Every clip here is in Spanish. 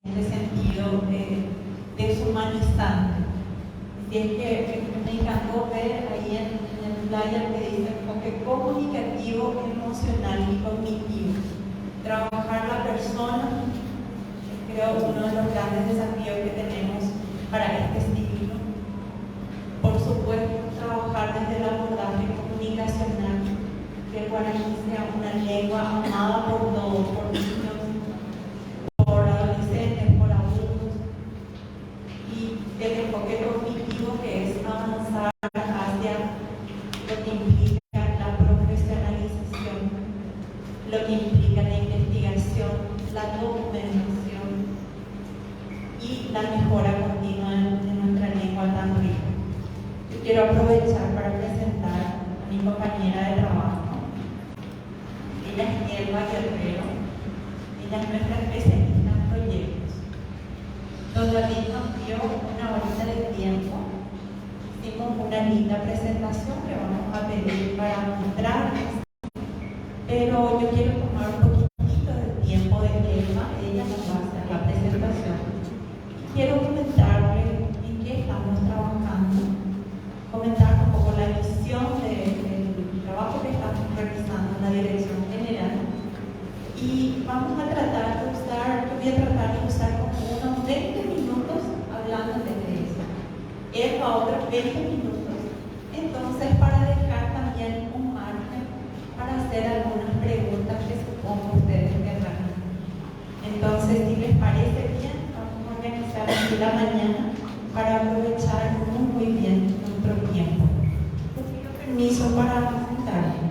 este sentido deshumanizante. Y es que me encantó ver ahí en el flyer que dice enfoque comunicativo, emocional y cognitivo. Trabajar la persona, creo, uno de los grandes desafíos que tenemos para este siglo. Por supuesto, trabajar desde el abordaje comunicacional, que el guaraní sea una lengua amada por todos, por niños, por adolescentes, por adultos, y el enfoque cognitivo, que es avanzar hacia lo que implica la profesionalización, lo que implica la investigación, la documentación y la mejora continua de nuestra lengua tan rica. Yo quiero aprovechar para presentar a mi compañera de trabajo. Ella es Elba Guerrero. Ella es nuestra especialista en proyectos. Don David nos dio una horita de tiempo. Hicimos una linda presentación que vamos a pedir para mostrarles. Pero yo quiero tomar un poquitito de tiempo de Elba. Ella nos va a hacer la presentación. Quiero comentarle en qué estamos trabajando, comentar un poco la visión del trabajo que estamos realizando en la Dirección General, y vamos a tratar de usar, yo voy a tratar de usar como unos 20 minutos hablando de eso, él va otros 20 minutos, entonces para dejar también un margen para hacer algunas preguntas que supongo ustedes querrán. Entonces, si les parece bien, vamos a organizar aquí la mañana para aprovechar muy bien nuestro tiempo. Les pido permiso para sentarme.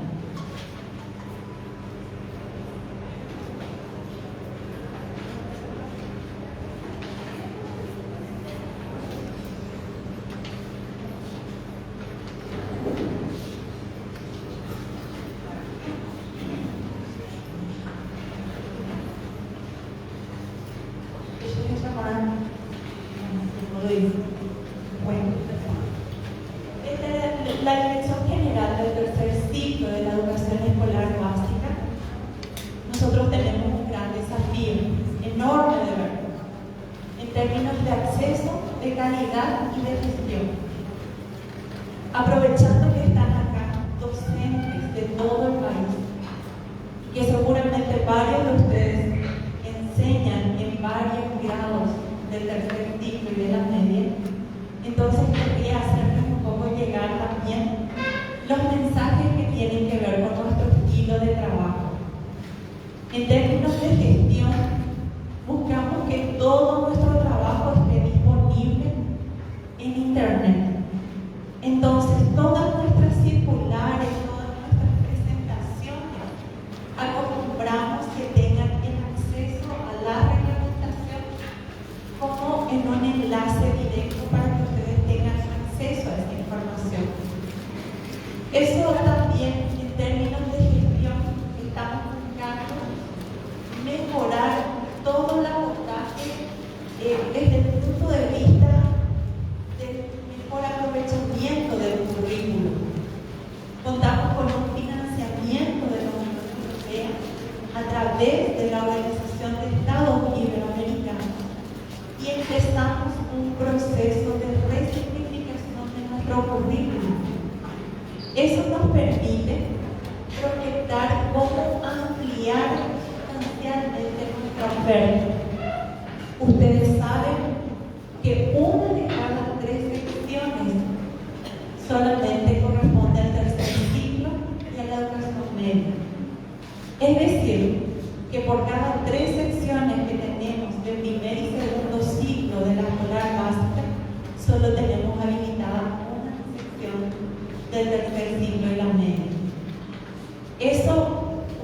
La Dirección General del tercer ciclo de la educación escolar básica, nosotros tenemos un gran desafío, enorme de verdad, en términos de acceso, de calidad y de gestión. Aprovechando que están acá docentes de todo el país, que seguramente varios de ustedes enseñan en varios grados del tercer ciclo y de la media, entonces quería hacerles un poco llegar también los mensajes que tienen que ver con nuestro estilo de trabajo. En términos de gestión, buscamos que todo nuestro trabajo esté disponible en Internet. Entonces, todas nuestras circulares, todas nuestras presentaciones, acostumbramos que tengan el acceso a la reglamentación como en un enlace directo para que ustedes tengan acceso a esta información. Eso también, en términos de gestión, estamos buscando mejorar todo el abordaje desde el punto de vista del mejor aprovechamiento del currículo. Contamos con un financiamiento de la Unión Europea a través de la Organización de Estados Iberoamericanos, y empezamos un proceso de resignificación de nuestro currículum. Eso nos permite proyectar cómo ampliar sustancialmente nuestra oferta. Ustedes saben que una de cada 3 secciones solamente corresponde al tercer ciclo y a la educación media. Es decir, que por cada 3 secciones que tenemos de primer y segundo ciclo de la escolar básica, solo tenemos habilitada una sección del tercer ciclo y la media. Eso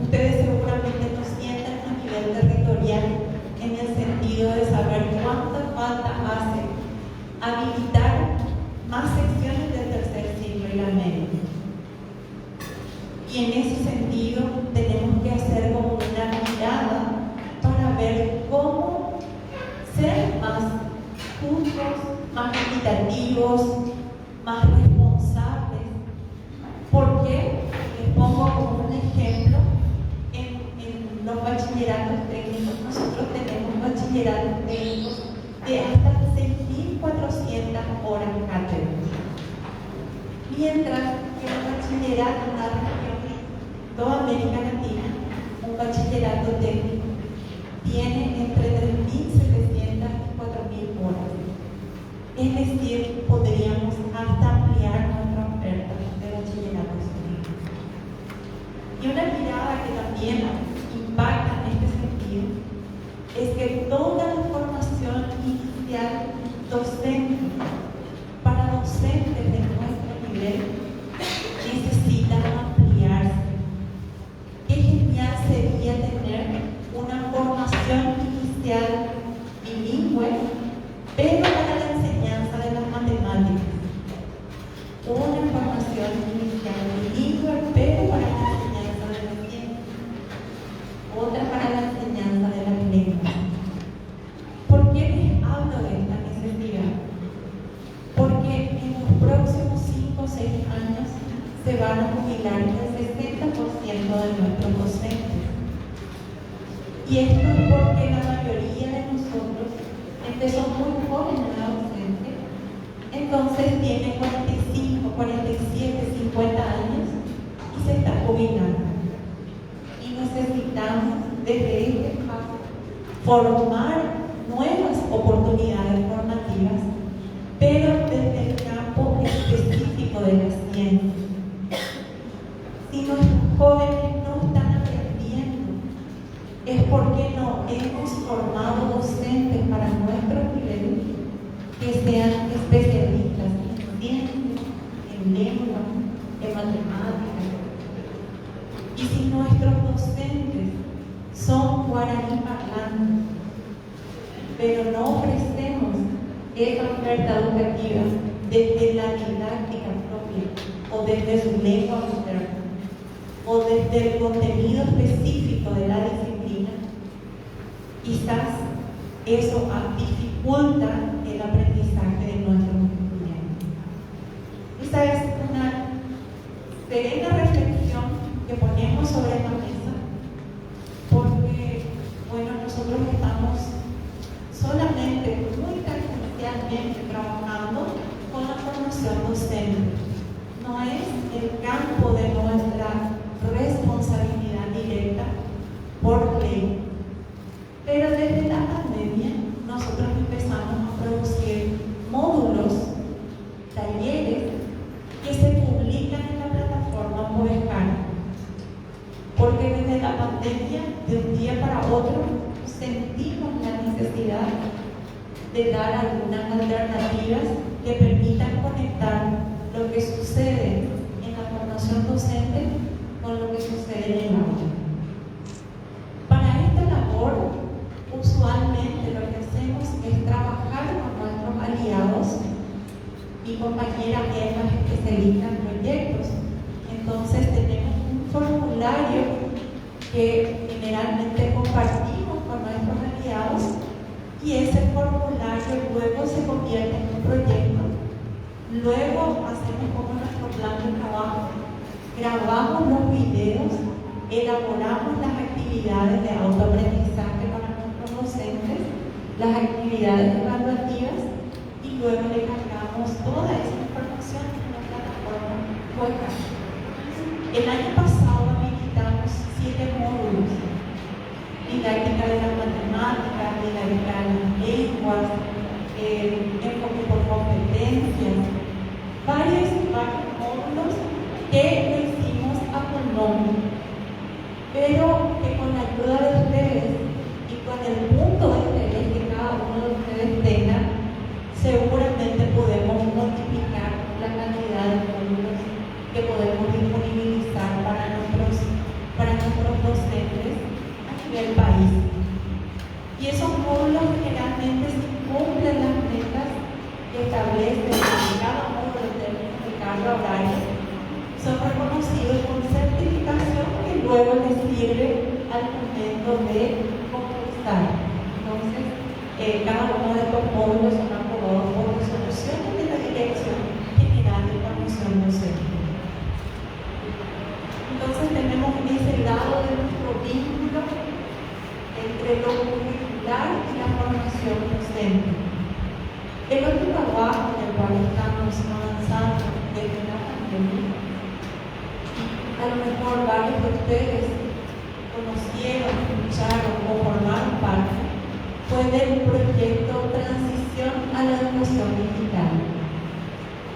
ustedes seguramente lo sienten a nivel territorial, en el sentido de saber cuánta falta hace habilitar más secciones del tercer ciclo y la media. Y en ese sentido tenemos que hacer como una mirada para ver cómo ser más justos, más equitativos, más responsables. ¿Por qué? Les pongo como un ejemplo. En los bachilleratos técnicos nosotros tenemos bachilleratos bachillerato técnico de hasta 6.400 horas cátedra. Mientras que el bachillerato en la región de toda América Latina, un bachillerato técnico tiene entre 3.700 y 4.000 horas. Es decir, podríamos hasta ampliar nuestra oferta de bachillerato técnico. Y una mirada que también impacta en este sentido es que toda la formación inicial docente para docentes de nuestro nivel necesita ampliarse. Qué genial sería tener una formación inicial bilingüe, pero para la enseñanza de las matemáticas. Una formación inicial bilingüe, pero para la enseñanza de la ciencia. Otra para la enseñanza de las lenguas. ¿Por qué les hablo de esta necesidad? Porque en los próximos 5 o 6 años se van a jubilar el 60% de nuestros docentes. Y esto es porque la mayoría de nosotros empezó muy joven en la docencia, entonces tiene 45, 47, 50 años y se está jubilando. Y necesitamos desde este espacio formar nuevas oportunidades formativas, pero desde el campo específico de la ciencia. Si nuestros jóvenes no están aprendiendo, es porque no hemos formado docentes para nuestros niveles que sean especialistas en ciencias, en lengua, en matemáticas. Y si nuestros docentes son guaraní parlantes, pero no ofrecemos esa oferta educativa desde la didáctica propia o desde su lengua materna o desde el contenido específico de la disciplina, quizás eso dificulta el aprendizaje de nuestros estudiantes. Esa es una serena reflexión que ponemos sobre la mesa porque, bueno, nosotros estamos solamente, muy tangencialmente trabajando con la formación docente. No es el campo de nuestra responsabilidad directa por ley. Pero desde la pandemia nosotros empezamos a producir módulos, talleres que se publican en la plataforma Movescar. Porque desde la pandemia, de un día para otro, sentimos la necesidad de dar algunas alternativas que permitan conectar lo que sucede en la formación docente con lo que sucede en el aula. Para esta labor, usualmente lo que hacemos es trabajar con nuestros aliados. Mi compañera Emma es especialista en proyectos, entonces tenemos un formulario que generalmente compartimos con nuestros aliados y ese formulario luego se convierte en un proyecto. Luego hacemos como nuestro plan de trabajo, grabamos los videos, elaboramos las actividades de autoaprendizaje para nuestros docentes, las actividades evaluativas y luego le cargamos toda esa información en la plataforma web. El año pasado habilitamos 7 módulos: didáctica de las matemáticas, didáctica de las lenguas, enfoque por competencias, varios módulos que lo hicimos a pulmón, pero que con la ayuda de ustedes y con el punto de interés que cada uno de ustedes tenga, seguramente podemos multiplicar la cantidad de módulos que podemos disponibilizar para nuestros docentes a nivel país. Y esos módulos generalmente, si cumplen las metas que establecen en cada módulo en términos de carga horaria, son reconocidos con certificación que luego les sirve al momento de concursar. Entonces, cada uno de estos módulos son aprobados por resoluciones de la Dirección General de Formación Docente. Entonces tenemos ese lado de nuestro vínculo entre lo curricular y la la formación docente. El otro trabajo en el cual estamos avanzando desde la pandemia, a lo mejor varios de ustedes conocieron, escucharon o formaron parte, fue del proyecto Transición a la Educación Digital.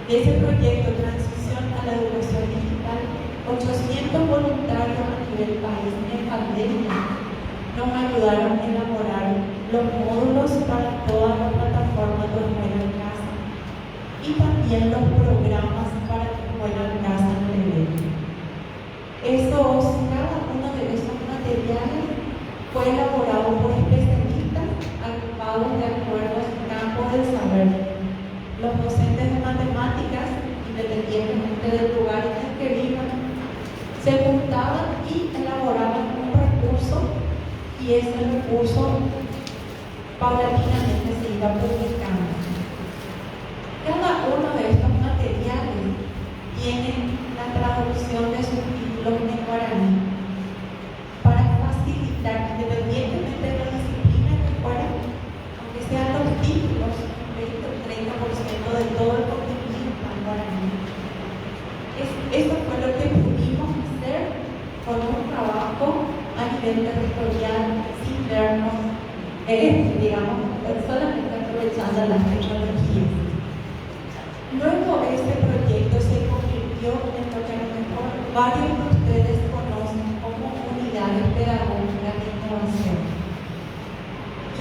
De ese proyecto Transición a la Educación Digital, 800 voluntarios a nivel país en pandemia nos ayudaron a elaborar los módulos para todas las plataformas de Escuela en Casa y también los programas para Escuela en Casa en Rebelde. Cada uno de esos materiales fue elaborado por especialistas agrupados de acuerdo a su campo del saber. Los docentes de matemáticas, independientemente del lugar en el que vivan, se juntaban y elaboraban un recurso, y ese recurso paulatinamente se iba publicando. Cada uno de estos materiales tiene la traducción de sus títulos en guaraní para facilitar, independientemente de la disciplina que fuera, aunque sean los títulos, 20 o 30% de todo el contenido está en guaraní. Eso fue lo que pudimos hacer con un trabajo a nivel territorial, sin vernos, digamos, solamente aprovechando las tecnologías. Luego este proyecto se convirtió en lo que a lo mejor varios de ustedes conocen como unidades pedagógicas de innovación.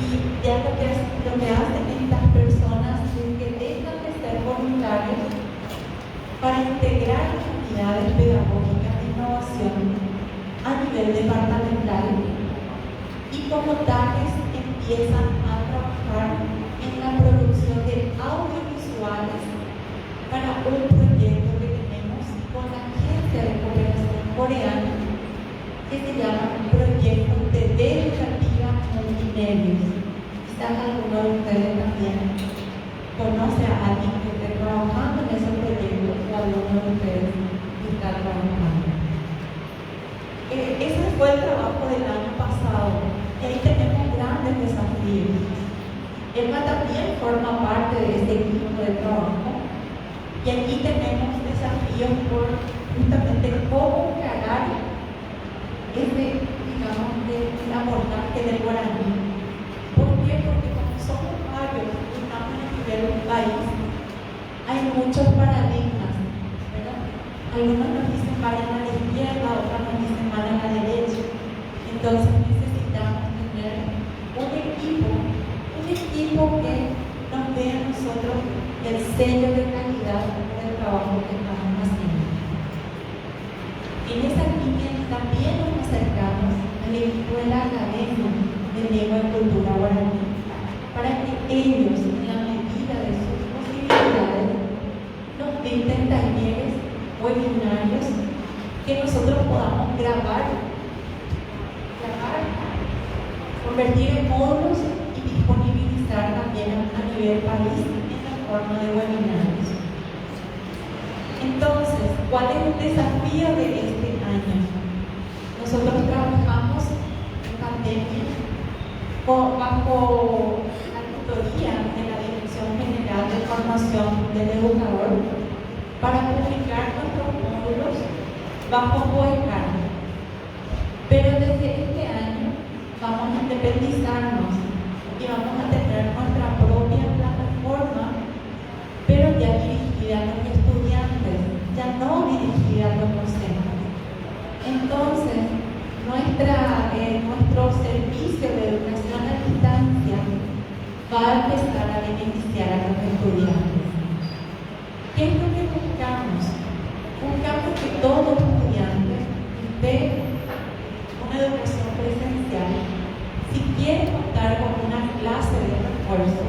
Y ya lo que hacen estas personas es que dejan de ser voluntarios para integrar las unidades pedagógicas de innovación a nivel departamental y como tales empiezan a trabajar en la producción de audiovisuales para un proyecto que tenemos con la Agencia de Cooperación Coreana que se llama Proyecto TV Educativa Multimedios. Quizás alguno de ustedes también conoce a alguien que esté trabajando en ese proyecto o alguno de ustedes que está trabajando. Ese fue el trabajo del año pasado. Ahí tenemos grandes desafíos. EMA también forma parte de este equipo de trabajo y aquí tenemos desafíos por justamente cómo encarar digamos, el abordaje del guaraní. ¿Por qué? Porque como somos varios y estamos en el nivel del país, hay muchos paradigmas, ¿verdad? Algunos nos dicen vayan a la izquierda, otros nos dicen vayan a la derecha. Entonces necesitamos tener un equipo que nos dé a nosotros el sello de calidad del trabajo que estamos haciendo. En esa línea también nos acercamos a la Escuela Academia de Lengua y Cultura Guaraní para que ellos, en la medida de sus posibilidades, nos brinden talleres, webinarios que nosotros podamos grabar, convertir en módulos y disponibilizar también a nivel país en la forma de webinarios. Entonces, ¿cuál es el desafío de este año? Nosotros trabajamos en pandemia bajo la tutoría de la Dirección General de Formación del Educador para publicar nuestros módulos bajo POECAR. Pero desde este año vamos a independizarnos y vamos a tener nuestra propia plataforma, pero ya dirigida a los estudiantes, ya no dirigida a los docentes. Entonces, nuestro servicio de educación a distancia va a empezar a beneficiar a los estudiantes. ¿Qué es lo que buscamos? Buscamos que todo estudiante esté una educación presencial. Si quiere contar con una clase de refuerzo,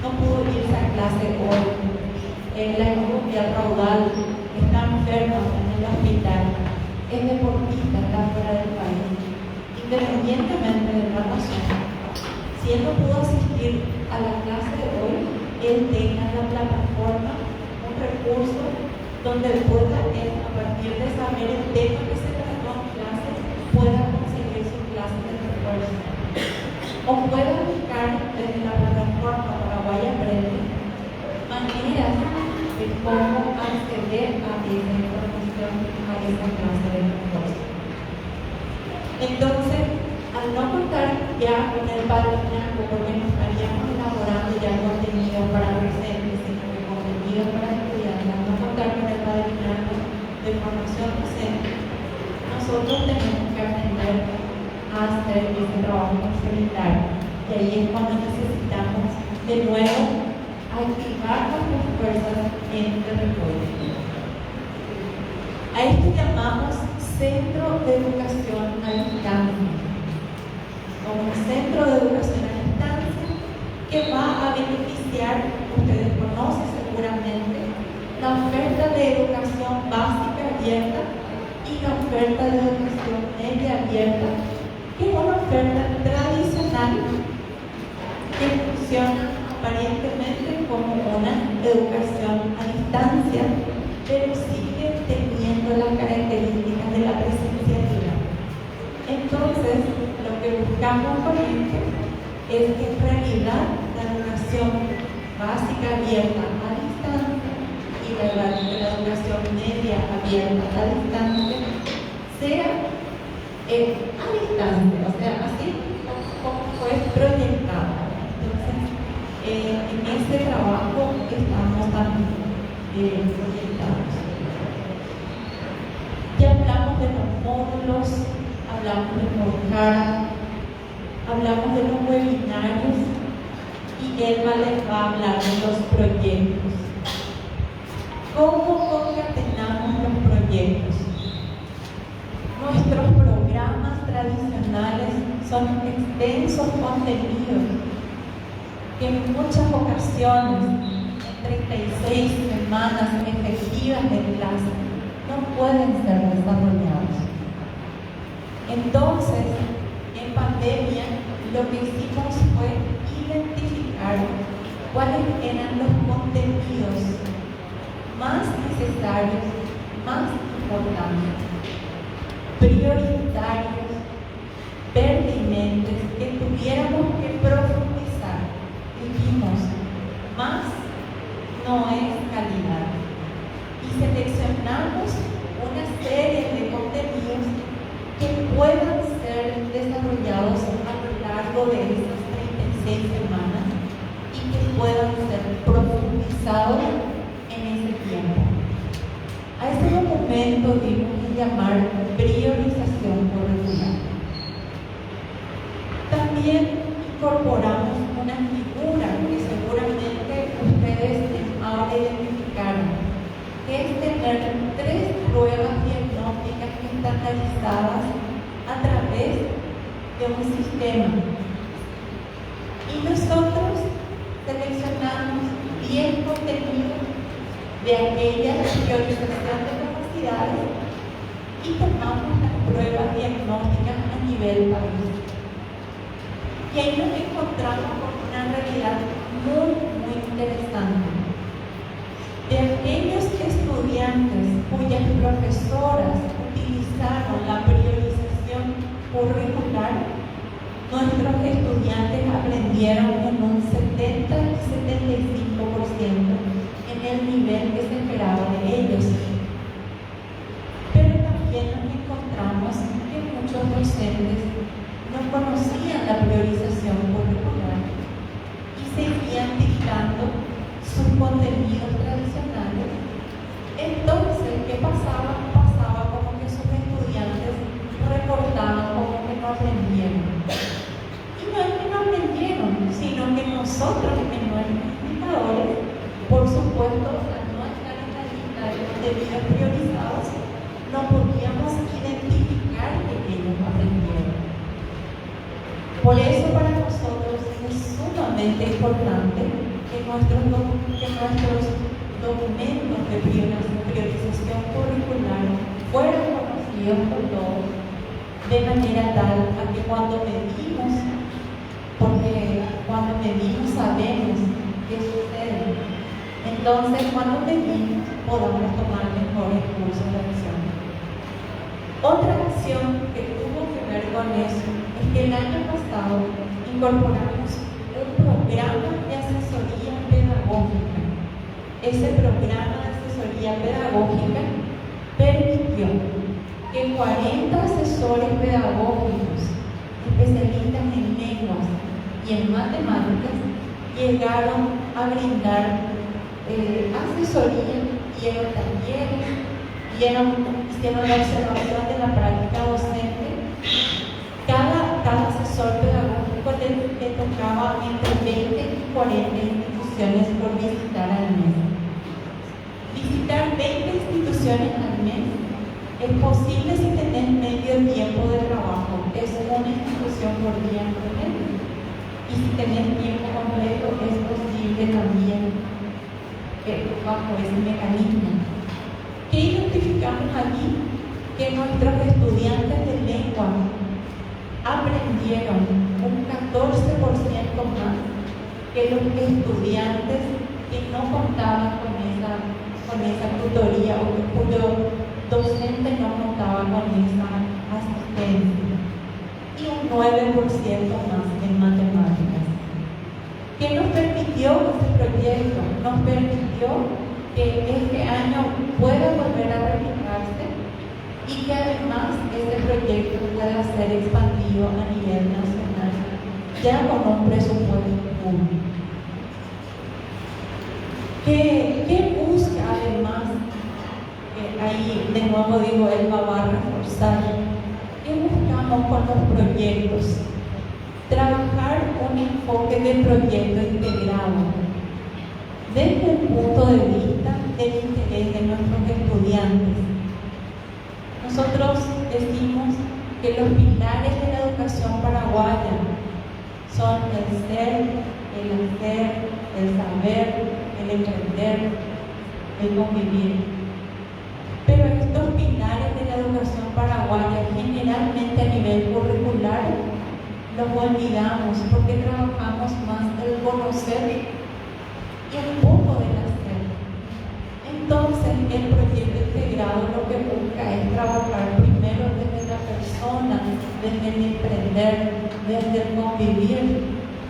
no pudo irse a clase hoy, la angustia raudal, está enfermo en el hospital, es deportista, está fuera del país, independientemente de la razón. Si él no pudo asistir a la clase de hoy, él tenga la plataforma, un recurso donde pueda él, a partir de saber el tema que se trató en clase, pueda conseguir su clase de refuerzo. O pueda buscar buscar desde la plataforma Paraguay Aprende maneras de cómo acceder a esa información, a esa clase de recursos. Entonces, al no contar ya con el padrinazgo, porque nos estaríamos elaborando ya contenido para docentes, sino que contenido para estudiantes, al no contar con el padrinazgo de formación docente, nosotros tenemos que aprender a hacer ese trabajo complementario. Y ahí es cuando necesitamos de nuevo activar nuestras fuerzas en territorio. A esto llamamos Centro de Educación a Distancia, como un centro de educación a distancia que va a beneficiar, ustedes conocen seguramente, la oferta de educación básica abierta y la oferta de educación media abierta, que es una oferta tradicional que funciona aparentemente como una educación a distancia, pero sigue teniendo las características de la presencialidad. Entonces, lo que buscamos con esto es que en realidad la educación básica abierta a distancia y la educación media abierta a distancia sea a distancia, o sea, así como fue proyectado. En este trabajo estamos también proyectados. Ya hablamos de los módulos, hablamos de Morcara, hablamos de los webinarios y Elba les va a hablar de los proyectos. ¿Cómo concatenamos los proyectos? Nuestros programas tradicionales son extensos contenidos que en muchas ocasiones, en 36 semanas efectivas de clase, no pueden ser desarrollados. Entonces, en pandemia, lo que hicimos fue identificar cuáles eran los contenidos más necesarios, más importantes, prioritarios, pertinentes, que tuviéramos que profundizar. Dijimos, más no es calidad. Y seleccionamos una serie de contenidos que puedan ser desarrollados a lo largo de estas 36 semanas y que puedan ser profundizados en ese tiempo. A ese documento dimos que llamar priorización curricular. También incorporamos una figura que seguramente ustedes ahora identificaron, que es tener 3 pruebas diagnósticas estandarizadas a través de un sistema. Y nosotros seleccionamos 10 contenidos de aquella priorización de capacidades y tomamos las pruebas diagnósticas a nivel país. Y ahí nos encontramos con una realidad muy interesante. De aquellos estudiantes cuyas profesoras utilizaron la priorización curricular, nuestros estudiantes aprendieron en un 70 y 75% en el nivel que se esperaba de ellos. Pero también nos encontramos que muchos docentes no conocían la priorización curricular y seguían dictando sus contenidos tradicionales. Entonces, ¿qué pasaba? Pasaba como que sus estudiantes reportaban como que no aprendieron. Y no es que no aprendieron, sino que nosotros en nuestros indicadores, por supuesto, al no estar en la lista de contenidos priorizados, no podíamos identificar que ellos aprendieron. Por eso para nosotros es sumamente importante que nuestros documentos de priorización curricular fueran conocidos por todos, de manera tal a que cuando medimos, porque cuando medimos sabemos qué sucede, entonces cuando medimos podamos tomar mejores cursos de acción. Otra acción que tuvo que ver con eso es que el año pasado incorporamos programa de asesoría pedagógica. Ese programa de asesoría pedagógica permitió que 40 asesores pedagógicos, especialistas en lenguas y en matemáticas, llegaron a brindar asesoría, dieron talleres, hicieron la observación de la práctica docente. Cada asesor pedagógico le tocaba entre 20 y 40 instituciones por visitar al mes. Visitar 20 instituciones al mes es posible si tenés medio tiempo de trabajo, es una institución por día en promedio. Y si tenés tiempo completo, es posible también bajo ese mecanismo. ¿Qué identificamos allí? Que nuestros estudiantes de lengua aprendieron un 14% más que los estudiantes que no contaban con esa tutoría o cuyo docente no contaba con esa asistencia, y un 9% más en matemáticas. ¿Qué nos permitió este proyecto? Nos permitió que este año pueda volver a replicarse y que además este proyecto pueda ser expandido a nivel nacional, ya con un presupuesto público. ¿Qué busca además? Ahí de nuevo digo, él va a reforzar. ¿Qué buscamos con los proyectos? Trabajar un enfoque de proyecto integrado desde el punto de vista del interés de nuestros estudiantes. Nosotros decimos que los pilares de la educación paraguaya son el ser, el hacer, el saber, el emprender, el convivir. Pero estos pilares de la educación paraguaya, generalmente a nivel curricular, los olvidamos porque trabajamos más el conocer y un poco del hacer. Entonces, el proyecto integrado lo que busca es trabajar primero desde la persona, desde el emprender, desde el convivir.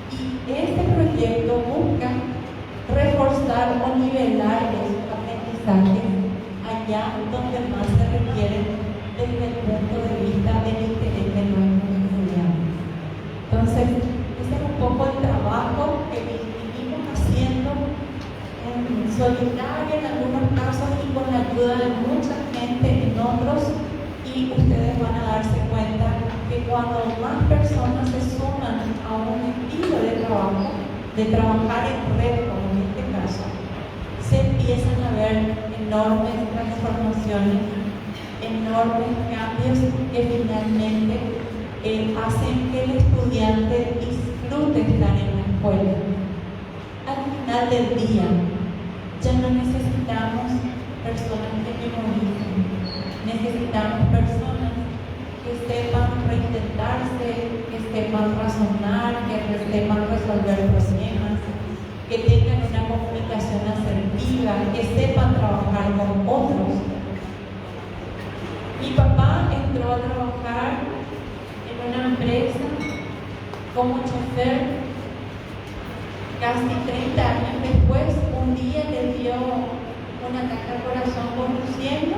Y este proyecto busca reforzar o nivelar esos aprendizajes allá donde más se requieren desde el punto de vista del interés de nuestros estudiantes. Entonces, ese es un poco el trabajo que vinimos haciendo en solitario en algunos casos y con la ayuda de mucha gente en otros, y ustedes van a darse cuenta que cuando más personas se suman a un estilo de trabajo, de trabajar en red, como en este caso, se empiezan a ver enormes transformaciones, enormes cambios que finalmente hacen que el estudiante disfrute estar en la escuela. Al final del día, ya no necesitamos personas que memoricen, necesitamos personas que sepan reinventarse, que sepan razonar, que sepan resolver problemas, que tengan una comunicación asertiva, que sepan trabajar con otros. Mi papá entró a trabajar una empresa como chofer. Casi 30 años después, un día le dio un ataque al corazón conduciendo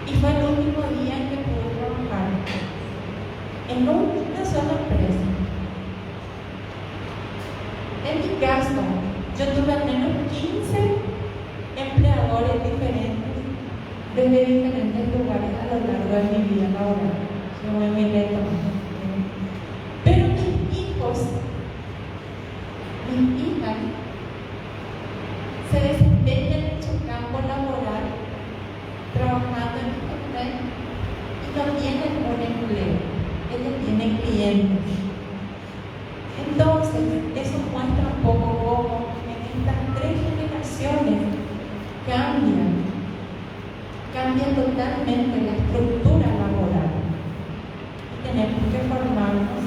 y fue el último día en que pudo trabajar en una sola empresa. En mi caso, yo tuve al menos 15 empleadores diferentes desde diferentes lugares a lo largo de mi vida laboral. Pero mis hijos, mis hijas, se desempeñan en su campo laboral trabajando en internet y no tienen un empleo, ellos tienen clientes. Entonces, eso muestra un poco cómo en estas 3 generaciones cambia totalmente la estructura laboral. Tenemos que formarnos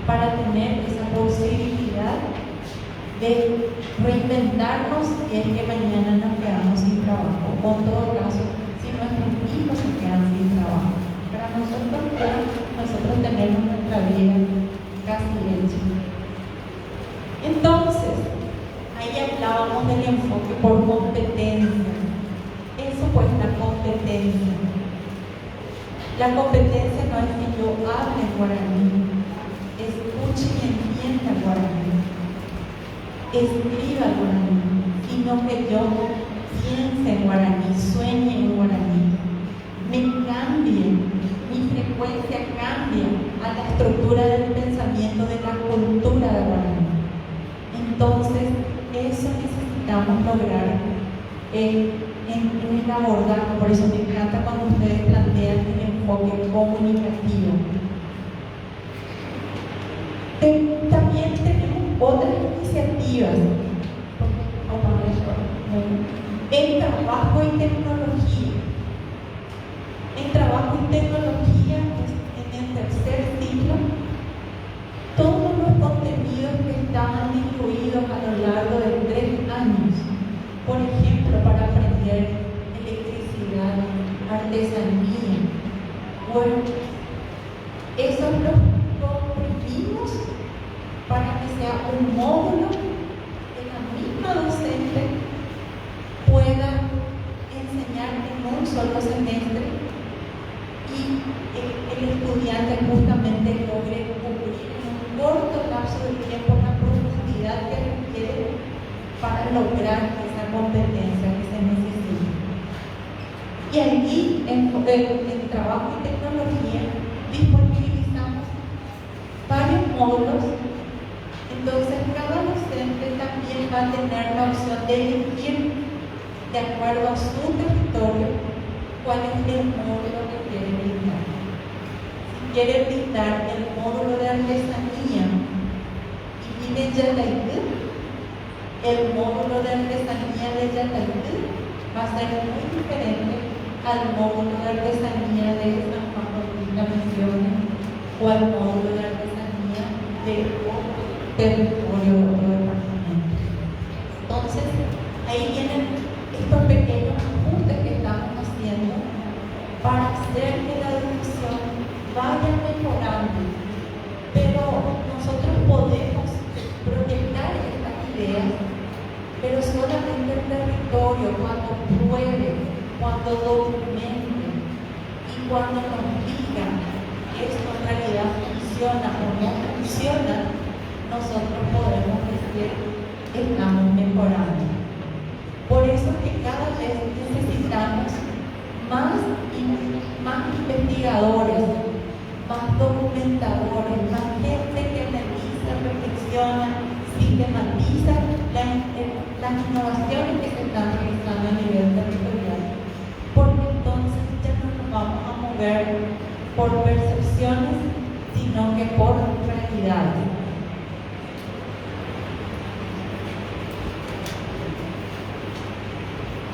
para tener esa posibilidad de reinventarnos si es que mañana nos quedamos sin trabajo, o en todo caso, si nuestros hijos se quedan sin trabajo. Para nosotros tenemos nuestra vida casi hecha. Entonces, ahí hablábamos del enfoque por competencia. Eso pues la competencia. La competencia no es que yo hable guaraní, escuche y entienda guaraní, escriba guaraní, sino que yo piense en guaraní, sueñe en guaraní, me cambie, mi frecuencia cambia a la estructura del pensamiento de la cultura de guaraní. Entonces, eso necesitamos lograr en el abordaje. Por eso me encanta cuando ustedes plantean el enfoque comunicativo. También tenemos otras iniciativas en trabajo y tecnología. En trabajo y tecnología, en el tercer ciclo, todos los contenidos que estaban incluidos a lo largo de 3 años, por ejemplo, para aprender electricidad, artesanía, bueno, esos los comprimimos para que sea un módulo que la misma docente pueda enseñar en un solo semestre y el estudiante justamente logre cubrir en un corto lapso de tiempo la profundidad que requiere para lograr esa competencia que se necesita. Y allí, en trabajo y tecnología, disponibilizamos varios módulos. Entonces, cada docente también va a tener la opción de elegir, de acuerdo a su territorio, cuál es el módulo que quiere brindar. Si quiere brindar el módulo de artesanía y vive en Yataitú, el módulo de artesanía de Yataitú va a ser muy diferente al módulo de artesanía de San Juan Bautista Misiones o al módulo de artesanía de otro territorio o otro departamento. Entonces, ahí vienen estos pequeños ajustes que estamos haciendo para hacer que la educación vaya mejorando. Pero nosotros podemos proyectar estas ideas, pero solamente el territorio, cuando pruebe, cuando documente y cuando nos diga que esto en realidad funciona o no funciona, nosotros podemos decir que estamos mejorando. Por eso que cada vez necesitamos más investigadores, más documentadores, más gente que analiza, reflexiona, sistematiza las innovaciones que se están realizando a nivel territorial. Porque entonces ya no nos vamos a mover por percepciones, sino que por realidades.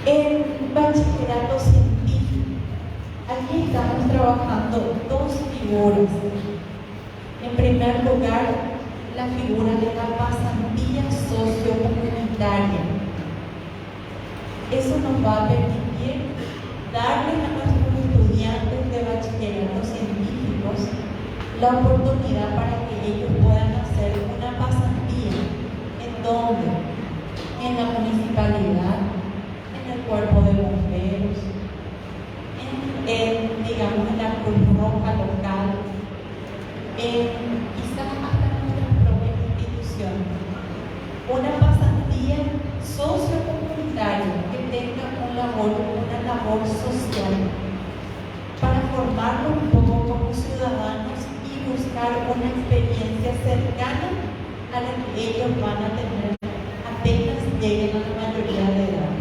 En bachillerato científico, allí estamos trabajando 2 figuras. En primer lugar, la figura de la pasantía sociocomunitaria. Eso nos va a permitir darles a nuestros estudiantes de bachillerato científicos la oportunidad para que ellos puedan hacer una pasantía. ¿En dónde? En la municipalidad, el cuerpo de bomberos, digamos en la Cruz Roja local, quizás hasta nuestras propias instituciones. Una pasantía sociocomunitaria que tenga una labor social para formarlos un poco como ciudadanos y buscar una experiencia cercana a la que ellos van a tener apenas lleguen a la mayoría de edad.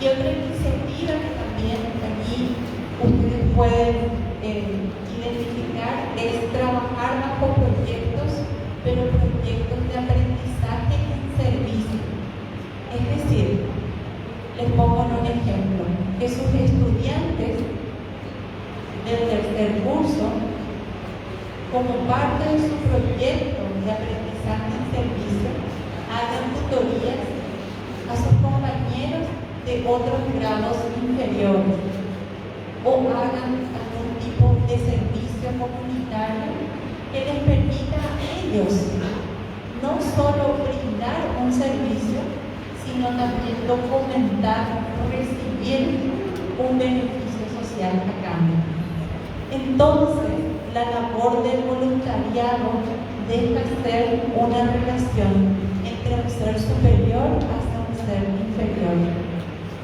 Y otra iniciativa que también aquí ustedes pueden identificar es trabajar bajo proyectos, pero proyectos de aprendizaje en servicio. Es decir, les pongo un ejemplo, que sus estudiantes del tercer curso, como parte de su proyecto de aprendizaje en servicio, hagan tutorías a sus compañeros de otros grados inferiores o hagan algún tipo de servicio comunitario que les permita a ellos no solo servicio, sino también documentar, recibir un beneficio social a cambio. Entonces, la labor del voluntariado deja ser una relación entre un ser superior hasta un ser inferior.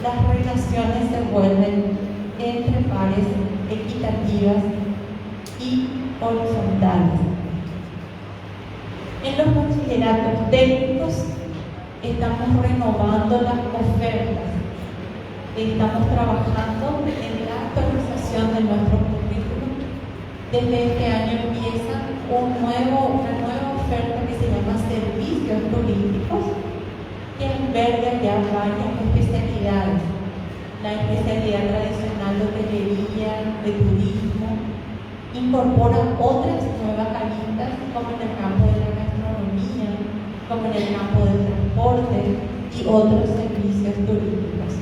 Las relaciones se vuelven entre pares equitativas y horizontales. En los bachilleratos técnicos estamos renovando las ofertas, estamos trabajando en la actualización de nuestro currículum. Desde este año empieza una nueva oferta que se llama Servicios Turísticos, que alberga ya varias especialidades. La especialidad tradicional de hotelería, de turismo, incorpora otras nuevas aristas como en el campo de la gastronomía, como en el campo del transporte y otros servicios turísticos.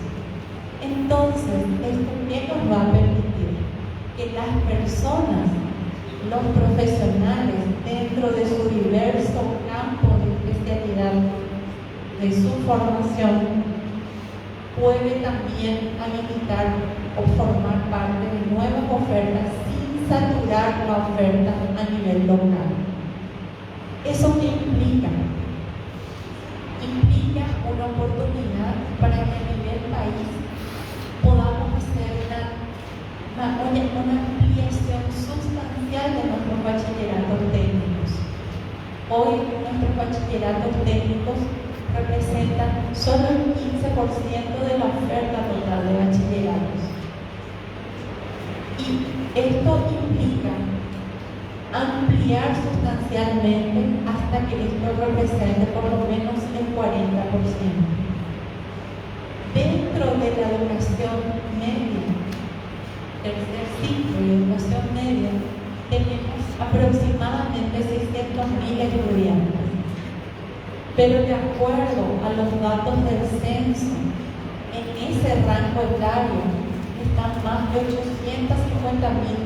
Entonces, ¿esto qué nos va a permitir? Que las personas, los profesionales, dentro de su diverso campo de especialidad, de su formación, puede también habilitar o formar parte de nuevas ofertas sin saturar la oferta a nivel local. ¿Eso qué implica? Implica una oportunidad para que a nivel país podamos hacer una ampliación sustancial de nuestros bachilleratos técnicos. Hoy nuestros bachilleratos técnicos representan solo el 15% de la oferta total de bachilleratos. Y esto implica ampliar sustancialmente hasta que esto represente por lo menos el 40%. Dentro de la educación media, tercer ciclo de educación media, tenemos aproximadamente 600.000 estudiantes. Pero de acuerdo a los datos del censo, en ese rango etario están más de 850.000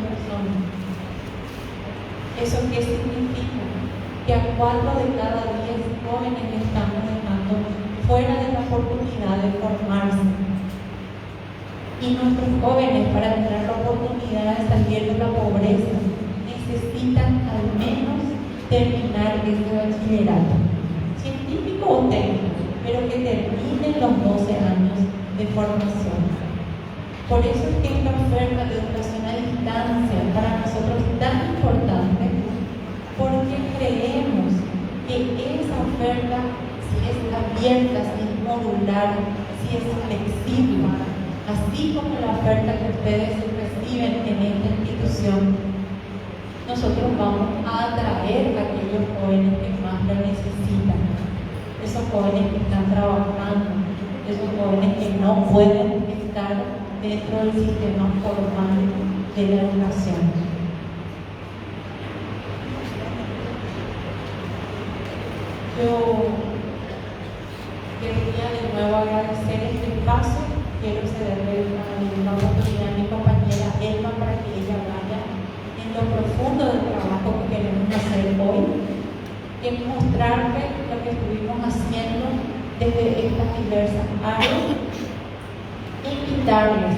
personas. ¿Eso qué significa? Que a 4 de cada 10 jóvenes estamos dejando fuera de la oportunidad de formarse. Y nuestros jóvenes, para tener la oportunidad de salir de la pobreza, necesitan al menos terminar ese bachillerato, científico o técnico, pero que terminen los 12 años de formación. Por eso es que esta oferta de educación a distancia para nosotros es tan importante, porque creemos que esa oferta, si es abierta, si es modular, si es flexible, así como la oferta que ustedes reciben en esta institución, nosotros vamos a atraer a aquellos jóvenes que más lo necesitan, esos jóvenes que están trabajando, esos jóvenes que no pueden estar dentro del sistema formal de la educación. Yo quería de nuevo agradecer este espacio. Quiero cederle la oportunidad a mi compañera Elma para que ella vaya en lo profundo del trabajo que queremos hacer hoy, que es mostrarle lo que estuvimos haciendo desde estas diversas áreas, invitarles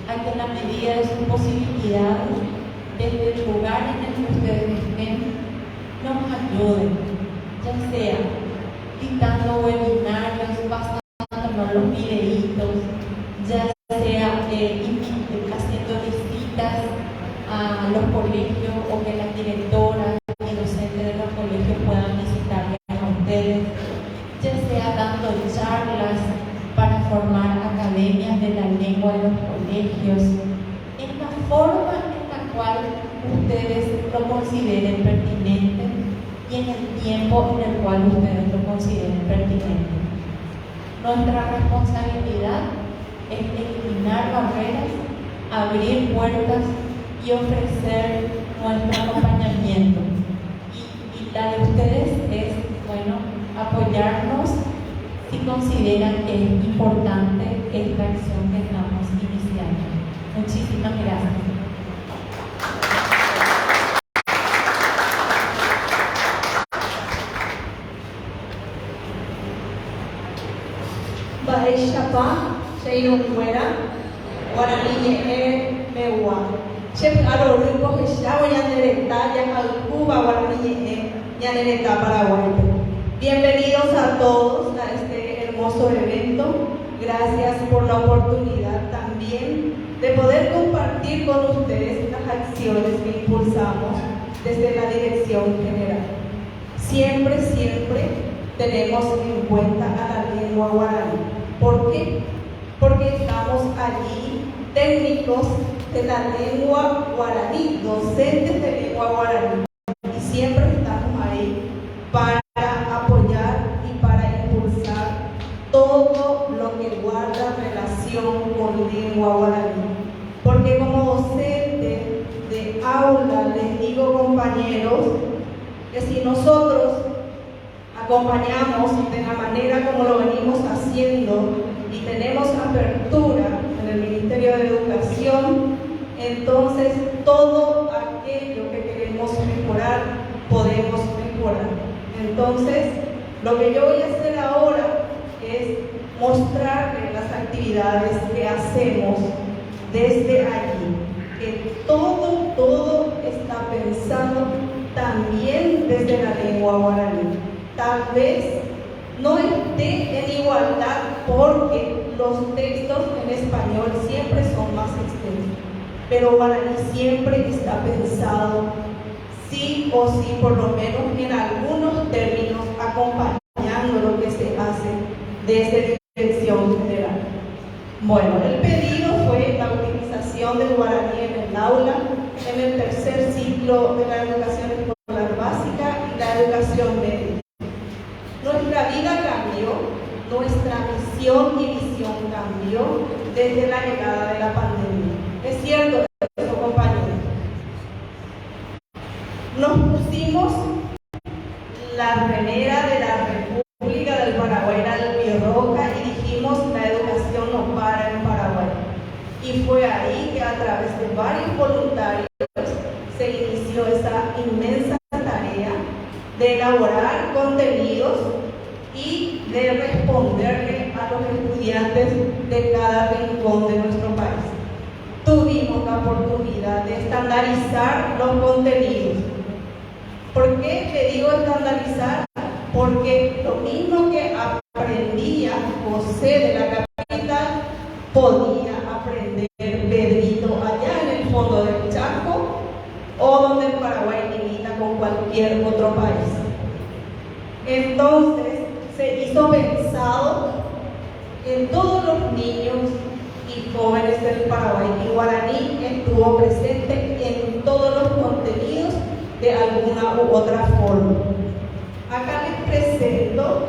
a que en la medida de sus posibilidades, desde el lugar en el que ustedes estén, nos ayuden, ya sea dictando webinarios, pasándonos los videitos, ya sea haciendo visitas a los colegios o que las directoras y docentes de los colegios puedan visitarles a ustedes, ya sea dando charlas para formar academias de la lengua de los colegios, en la forma en la cual ustedes lo consideren pertinente y en el tiempo en el cual ustedes lo consideren pertinente. Nuestra responsabilidad es eliminar barreras, abrir puertas y ofrecer nuestro acompañamiento. Y la de ustedes es, apoyarnos si consideran que es importante esta acción que estamos iniciando. Muchísimas gracias. Bae Shapa, Sheino Muera, Guarani Mewa. Chef Arorico, Shabo Yanereta, Yacaluba, Guarani Yanereta, Paraguay. Bienvenidos a todos a este hermoso evento. Gracias por la oportunidad también de poder compartir con ustedes las acciones que impulsamos desde la Dirección General. Siempre tenemos en cuenta a la lengua guaraní. ¿Por qué? Porque estamos allí técnicos de la lengua guaraní, docentes de lengua guaraní, y siempre estamos ahí para apoyar y para impulsar todo lo que guarda relación con lengua guaraní. Porque como docente de aula les digo, compañeros, que si nosotros acompañamos de la manera como lo venimos haciendo y tenemos apertura en el Ministerio de Educación, entonces todo aquello que queremos mejorar, podemos mejorar. Entonces, lo que yo voy a hacer ahora es mostrarles las actividades que hacemos desde allí, que todo está pensado también desde la lengua guaraní. Tal vez no esté en igualdad porque los textos en español siempre son más extensos, pero guaraní siempre está pensado sí o sí, por lo menos en algunos términos, acompañando lo que se hace desde Dirección General. Bueno, el pedido fue la utilización del guaraní en el aula, en el tercer ciclo de la educación escolar básica y la educación media. Nuestra vida cambió, nuestra misión y visión cambió desde la llegada de la pandemia. ¿Es cierto eso, compañeros? Nos pusimos la remera de la República del Paraguay, la albirroja, y dijimos: la educación no para en Paraguay. Y fue ahí que a través de varios voluntarios se inició esa inmensa tarea de elaborar contenidos y de responderle a los estudiantes de cada rincón de nuestro país. Tuvimos la oportunidad de estandarizar los contenidos. ¿Por qué le digo estandarizar? Porque lo mismo que aprendía José de la capital, podía aprender Pedrito allá en el fondo del Chaco, o donde el Paraguay limita con cualquier otro país. Entonces se hizo pensado en todos los niños y jóvenes del Paraguay, y guaraní estuvo presente en todos los contenidos de alguna u otra forma. Acá les presento,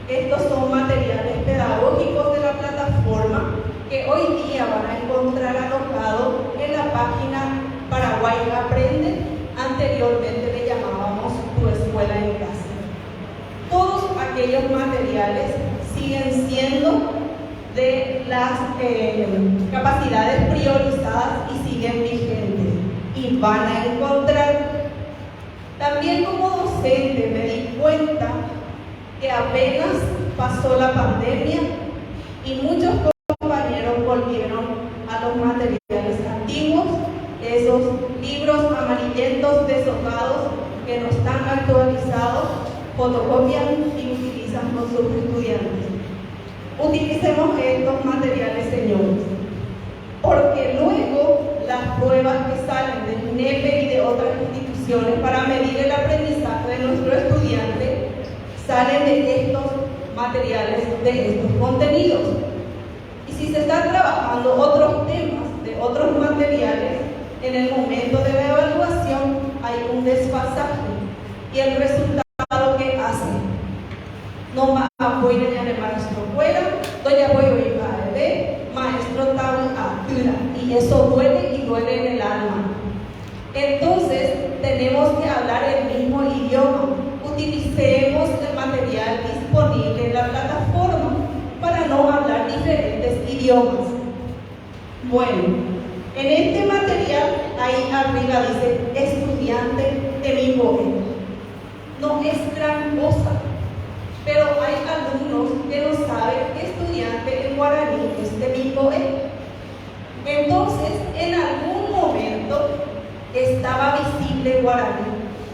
estos son materiales pedagógicos de la plataforma que hoy día van a encontrar alojados en la página Paraguay Aprende. Anteriormente le llamábamos Tu Escuela en Casa. Todos aquellos materiales siguen siendo de las capacidades priorizadas y siguen vigentes, y van a encontrar. También como docente me di cuenta que apenas pasó la pandemia y muchos compañeros volvieron a los materiales antiguos, esos libros amarillentos deshojados que no están actualizados, fotocopian y utilizan con sus estudiantes. Utilicemos estos materiales, señores, porque luego las pruebas que salen del INEPE y de otras instituciones para medir el aprendizaje de nuestro estudiante salen de estos materiales, de estos contenidos. Y si se están trabajando otros temas de otros materiales, en el momento de la evaluación hay un desfasaje, y el resultado que hace no más apoyo ya de maestro fuera, doña apoyo y padre, maestro tal altura, y eso duele, y duele en el alma. Entonces tenemos que hablar el mismo idioma. Utilicemos el material disponible en la plataforma para no hablar diferentes idiomas. Bueno, en este material ahí arriba dice estudiante de mi poema. No es gran cosa, pero hay alumnos que no saben qué estudiante estaba visible guaraní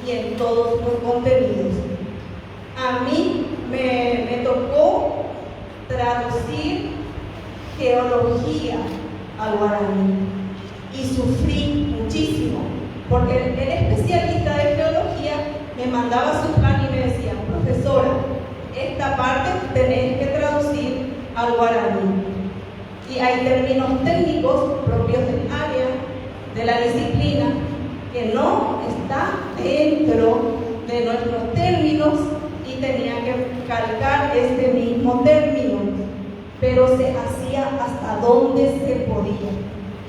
y en todos los contenidos. A mí me tocó traducir teología al guaraní y sufrí muchísimo, porque el especialista de teología me mandaba su plan y me decía: profesora, esta parte tenéis que traducir al guaraní. Y hay términos técnicos propios del área, de la disciplina, que no está dentro de nuestros términos y tenía que calcar este mismo término, pero se hacía hasta donde se podía.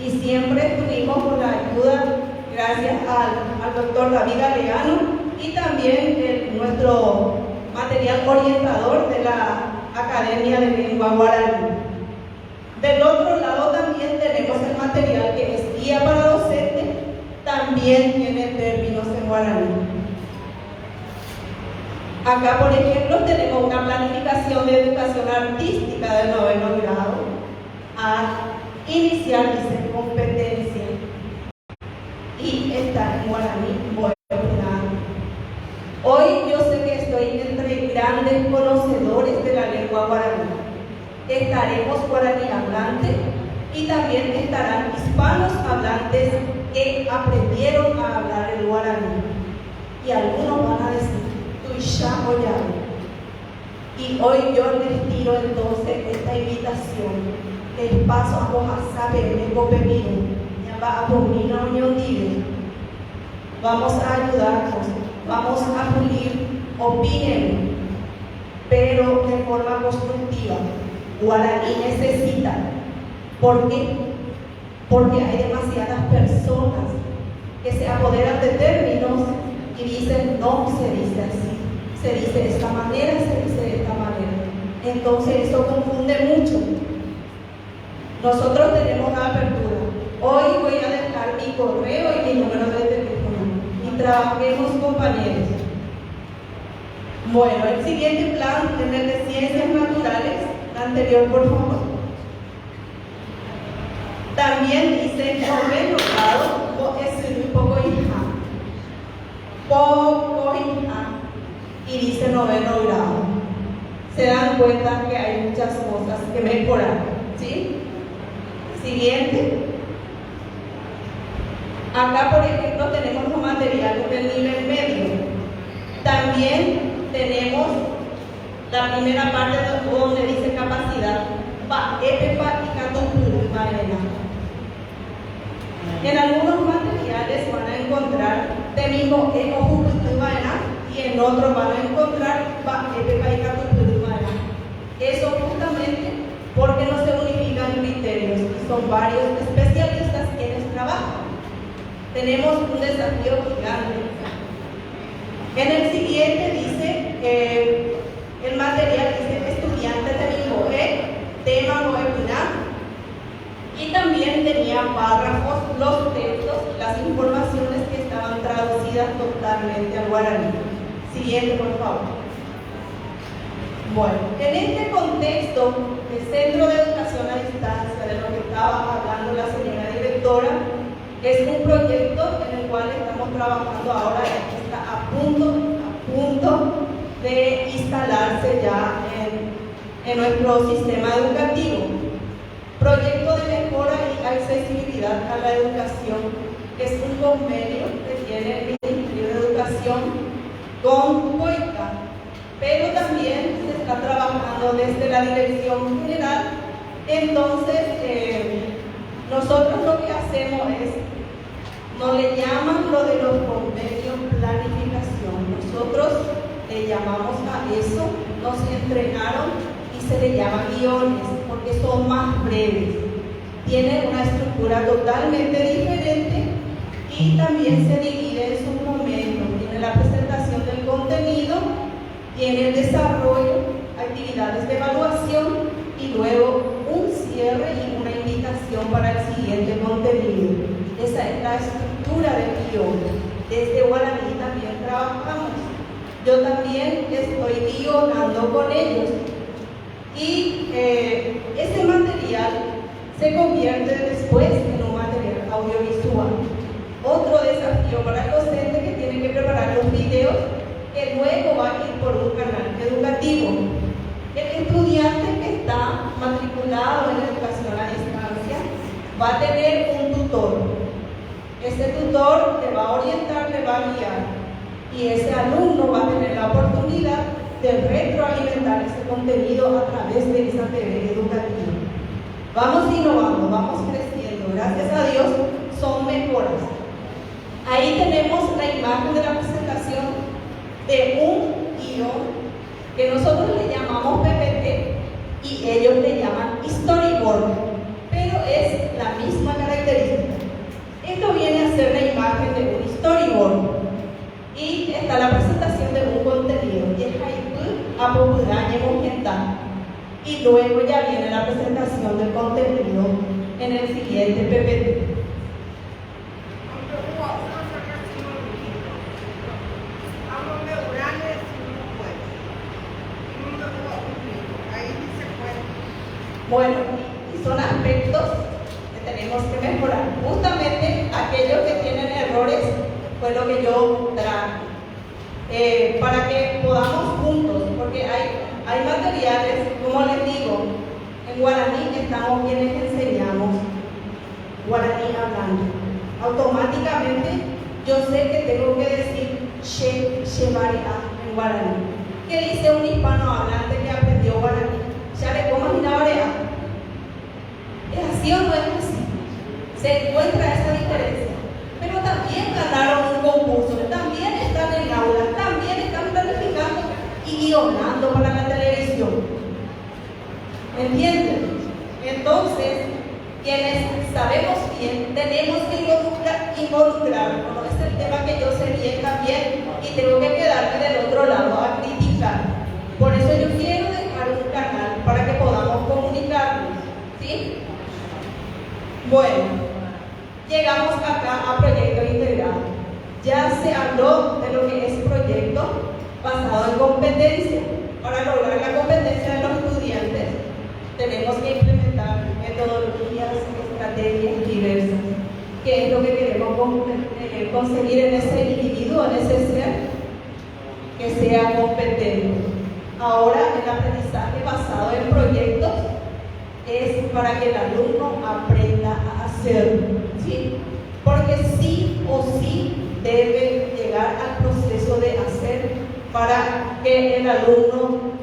Y siempre estuvimos con la ayuda, gracias al doctor David Galeano y también nuestro material orientador de la Academia de Lengua Guaraní. Del otro lado también tenemos el material que es guía para docentes, también tiene términos en guaraní. Acá, por ejemplo, tenemos una planificación de educación artística del 9º grado a iniciar, dice, competencia, y está en guaraní. Hoy yo sé que estoy entre grandes conocedores de la lengua guaraní. Estaremos guaraní hablantes y también estarán hispanos hablantes que aprendieron a hablar el guaraní. Y algunos van a decir: Tuishá Oyabe. Y hoy yo les tiro entonces esta invitación: el paso a Oaxaca, el Copemino, Yamba Apomino Ñondive. Vamos a ayudarnos, vamos a pulir, opinen, pero de forma constructiva. Guaraní necesita. ¿Por qué? Porque hay demasiadas personas que se apoderan de términos y dicen: no se dice así, se dice de esta manera, se dice de esta manera. Entonces eso confunde mucho. Nosotros tenemos la apertura. Hoy voy a dejar mi correo y mi número de teléfono y trabajemos, compañeros. Bueno, el siguiente plan es el de ciencias naturales. Anterior, por favor. También dice: noveno grado, es un poco hija, y dice noveno grado. Se dan cuenta que hay muchas cosas que mejorar, ¿sí? Siguiente. Acá, por ejemplo, tenemos los materiales del nivel medio. También tenemos la primera parte donde dice capacidad, en algunos materiales van a encontrar mismo y en otros van a encontrar eso justamente porque no se unifican criterios y son varios especialistas quienes trabajan. Tenemos un desafío gigante. En el siguiente dice el material dice estudiantes de Mingoé, tema Noebuná, y también tenía párrafos, los textos, las informaciones que estaban traducidas totalmente al guaraní. Siguiente, por favor. Bueno, en este contexto, el Centro de Educación a Distancia, de lo que estaba hablando la señora directora, es un proyecto en el cual estamos trabajando ahora, está a punto de instalarse ya en nuestro sistema educativo. Proyecto de mejora y accesibilidad a la educación. Es un convenio que tiene el Ministerio de Educación con COICA, pero también se está trabajando desde la Dirección General. Entonces, nosotros lo que hacemos es, no le llaman lo de los convenios planificación, nosotros le llamamos a eso, nos entrenaron y se le llama guiones, porque son más breves, tienen una estructura totalmente diferente y también se divide en sus momentos, tiene la presentación del contenido, tiene el desarrollo, actividades de evaluación y luego un cierre y una invitación para el siguiente contenido. Esa es la estructura del guión. Desde Guaraní también trabajamos. Yo también estoy guionando con ellos. Y ese material se convierte después en un material audiovisual. otro desafío para el docente que tiene que preparar los videos que luego va a ir por un canal educativo. El estudiante que está matriculado en educación a distancia va a tener un tutor. Ese tutor le va a orientar, le va a guiar, y ese alumno va a tener la oportunidad de retroalimentar ese contenido a través de esa TV educativa. Vamos innovando, vamos creciendo. Gracias a Dios son mejoras. Ahí tenemos la imagen de la presentación de un guión que nosotros le llamamos PPT y ellos le llaman storyboard, pero es la misma característica. Esto viene a ser la imagen de un storyboard y está la presentación de un contenido y es ahí a popular y luego ya viene la presentación del contenido en el siguiente PPT. Bueno, y son aspectos que tenemos que mejorar. Justamente aquellos que tienen errores fue lo que yo traje, para que podamos juntos, porque hay materiales, como les digo, en guaraní estamos quienes enseñamos guaraní hablando. Automáticamente yo sé que tengo que decir Shevaria en guaraní. ¿Qué dice un hispano hablante que aprendió guaraní? ¿Share cómo es? ¿Es así o no es así? Se encuentra esa diferencia. Pero también ganaron un concurso, también están en aulas, también están planificando y guionando para la televisión. ¿Entienden? Entonces, quienes sabemos bien, tenemos que involucrarnos. No es el tema que yo sé bien también y tengo que quedarme del otro lado a criticar. Por eso yo quiero dejar un canal para que podamos comunicarnos. ¿Sí? Bueno, llegamos acá a proyecto integrado. Ya se habló de lo que es proyecto basado en competencia. Para lograr la competencia de los estudiantes, tenemos que implementar metodologías, estrategias diversas. ¿Qué es lo que queremos conseguir en ese individuo, en ese ser? Que sea competente. Ahora, el aprendizaje basado en proyectos es para que el alumno aprenda a hacerlo, ¿sí? Porque sí o sí debe llegar al proceso de hacer para que el alumno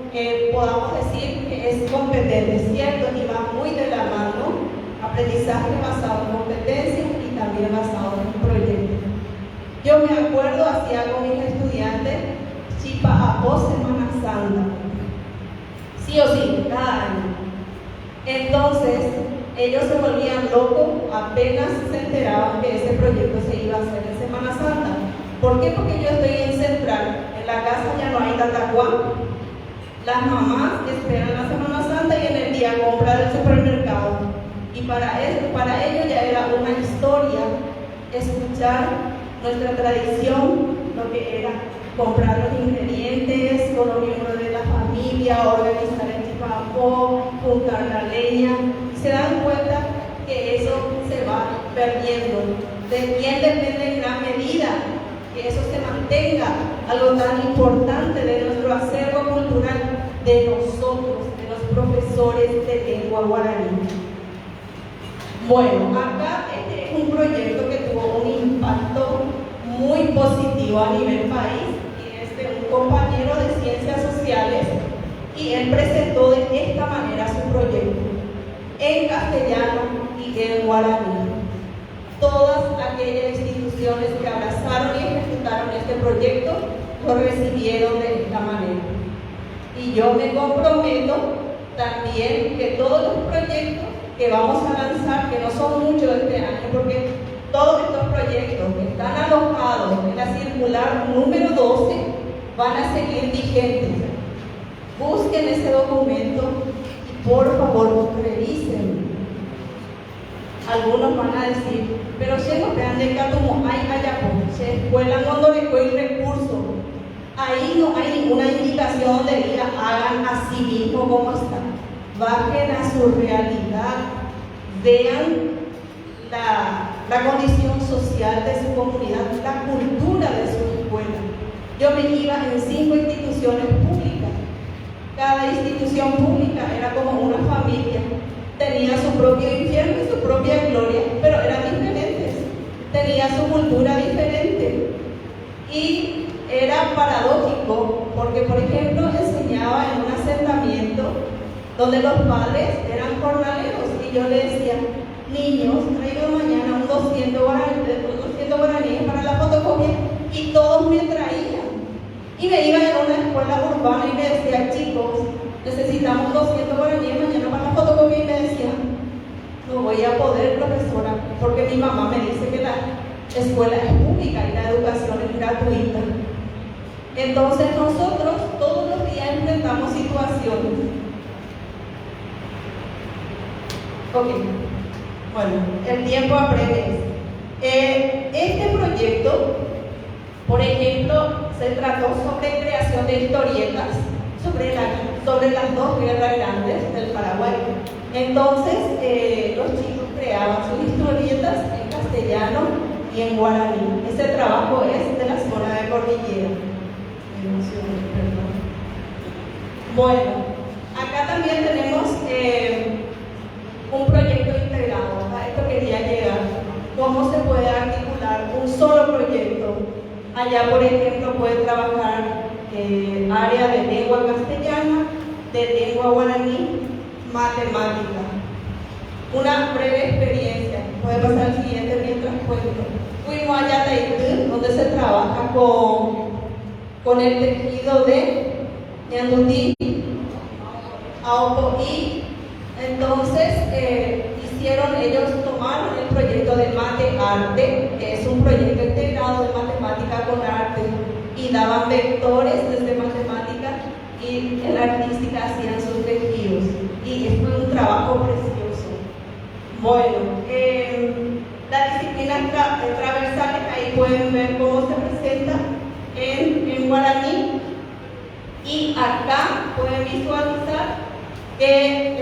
podamos decir que es competente, ¿cierto? Y va muy de la mano aprendizaje basado en competencias y también basado en proyectos. Yo me acuerdo, hacía con mis estudiantes Chipa Apó Semana Santa, sí o sí, cada año. Entonces, ellos se volvían locos apenas se enteraban que ese proyecto se iba a hacer en Semana Santa. ¿Por qué? Porque yo estoy en Central, en la casa ya no hay tatacuá. Las mamás esperan la Semana Santa y en el día compran del supermercado. Y para ellos ya era una historia escuchar nuestra tradición, lo que era comprar los ingredientes con los miembros de la familia, organizar el chipapó, juntar la leña. Se dan cuenta que eso se va perdiendo. ¿De quién depende en gran medida que eso se mantenga? Algo tan importante de nuestro acervo cultural, de nosotros, de los profesores de lengua guaraní. Bueno, acá este es un proyecto que tuvo un impacto muy positivo a nivel país, y es de un compañero de ciencias sociales, y él presentó de esta manera su proyecto en castellano y en guaraní. Todas aquellas instituciones que abrazaron y ejecutaron este proyecto lo recibieron de esta manera. Y yo me comprometo también que todos los proyectos que vamos a lanzar, que no son muchos este año, porque todos estos proyectos que están alojados en la circular número 12 van a seguir vigentes. Busquen ese documento y por favor revisen. Algunos van a decir, pero si no vean de acá como hay allá, se escuelan cuando le fue el recurso. Ahí no hay ninguna indicación donde diga hagan así mismo como está. Bajen a su realidad, vean la condición social de su comunidad, la cultura de su escuela. Yo me iba en 5 instituciones públicas. Cada institución pública era como una familia. Tenía su propio infierno y su propia gloria, pero eran diferentes. Tenía su cultura diferente. Y era paradójico, porque por ejemplo enseñaba en un asentamiento donde los padres eran jornaleros y yo le decía: niños, traigo mañana un 200 guaraníes para la fotocopia, y todos me traían. Y me iba a una escuela urbana y me decía: chicos, necesitamos 200 guaraníes mañana para la fotocopia, y me decía: no voy a poder, profesora, porque mi mamá me dice que la escuela es pública y la educación es gratuita. Entonces nosotros todos los días enfrentamos situaciones. Ok, bueno, el tiempo apremia. Este proyecto, por ejemplo, se trató sobre creación de historietas sobre las 2 guerras grandes del Paraguay. Entonces, los chicos creaban sus historietas en castellano y en guaraní. Ese trabajo es de la zona de cordillera. Bueno, acá también tenemos un proyecto integrado. A esto quería llegar. ¿Cómo se puede articular un solo proyecto? Allá, por ejemplo, puede trabajar área de lengua castellana, de lengua guaraní, matemática. Una breve experiencia. Puede pasar al siguiente mientras cuento. Fuimos allá a Taitú, donde se trabaja con el tejido de ñandutí, aopoí. Entonces, ellos tomaron el proyecto de Mate-Arte, que es un proyecto integrado de matemática con arte, y daban vectores desde matemática y en la artística hacían sus tejidos. Y fue un trabajo precioso. Bueno, las disciplinas transversales, ahí pueden ver cómo se presenta en guaraní. Y acá pueden visualizar que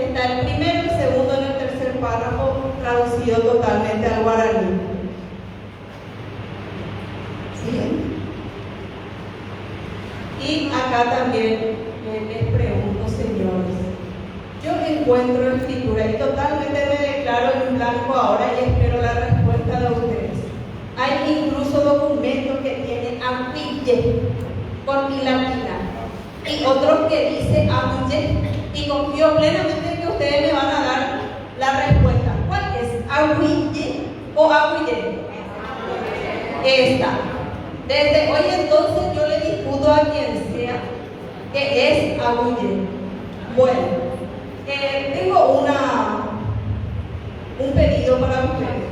está el primero, el segundo y el tercer párrafo traducido totalmente al guaraní. ¿Sí? Y acá también les pregunto, señores, yo encuentro escritura y totalmente me declaro en blanco ahora y espero la respuesta de ustedes. Hay incluso documentos que tienen aguille con i latina y otros que dice aguille, y confío plenamente en que ustedes me van a dar la respuesta. ¿Cuál es? ¿Aguille o aguille? Esta. Desde hoy entonces yo le discuto a quien sea que es aguille. Bueno, tengo un pedido para ustedes.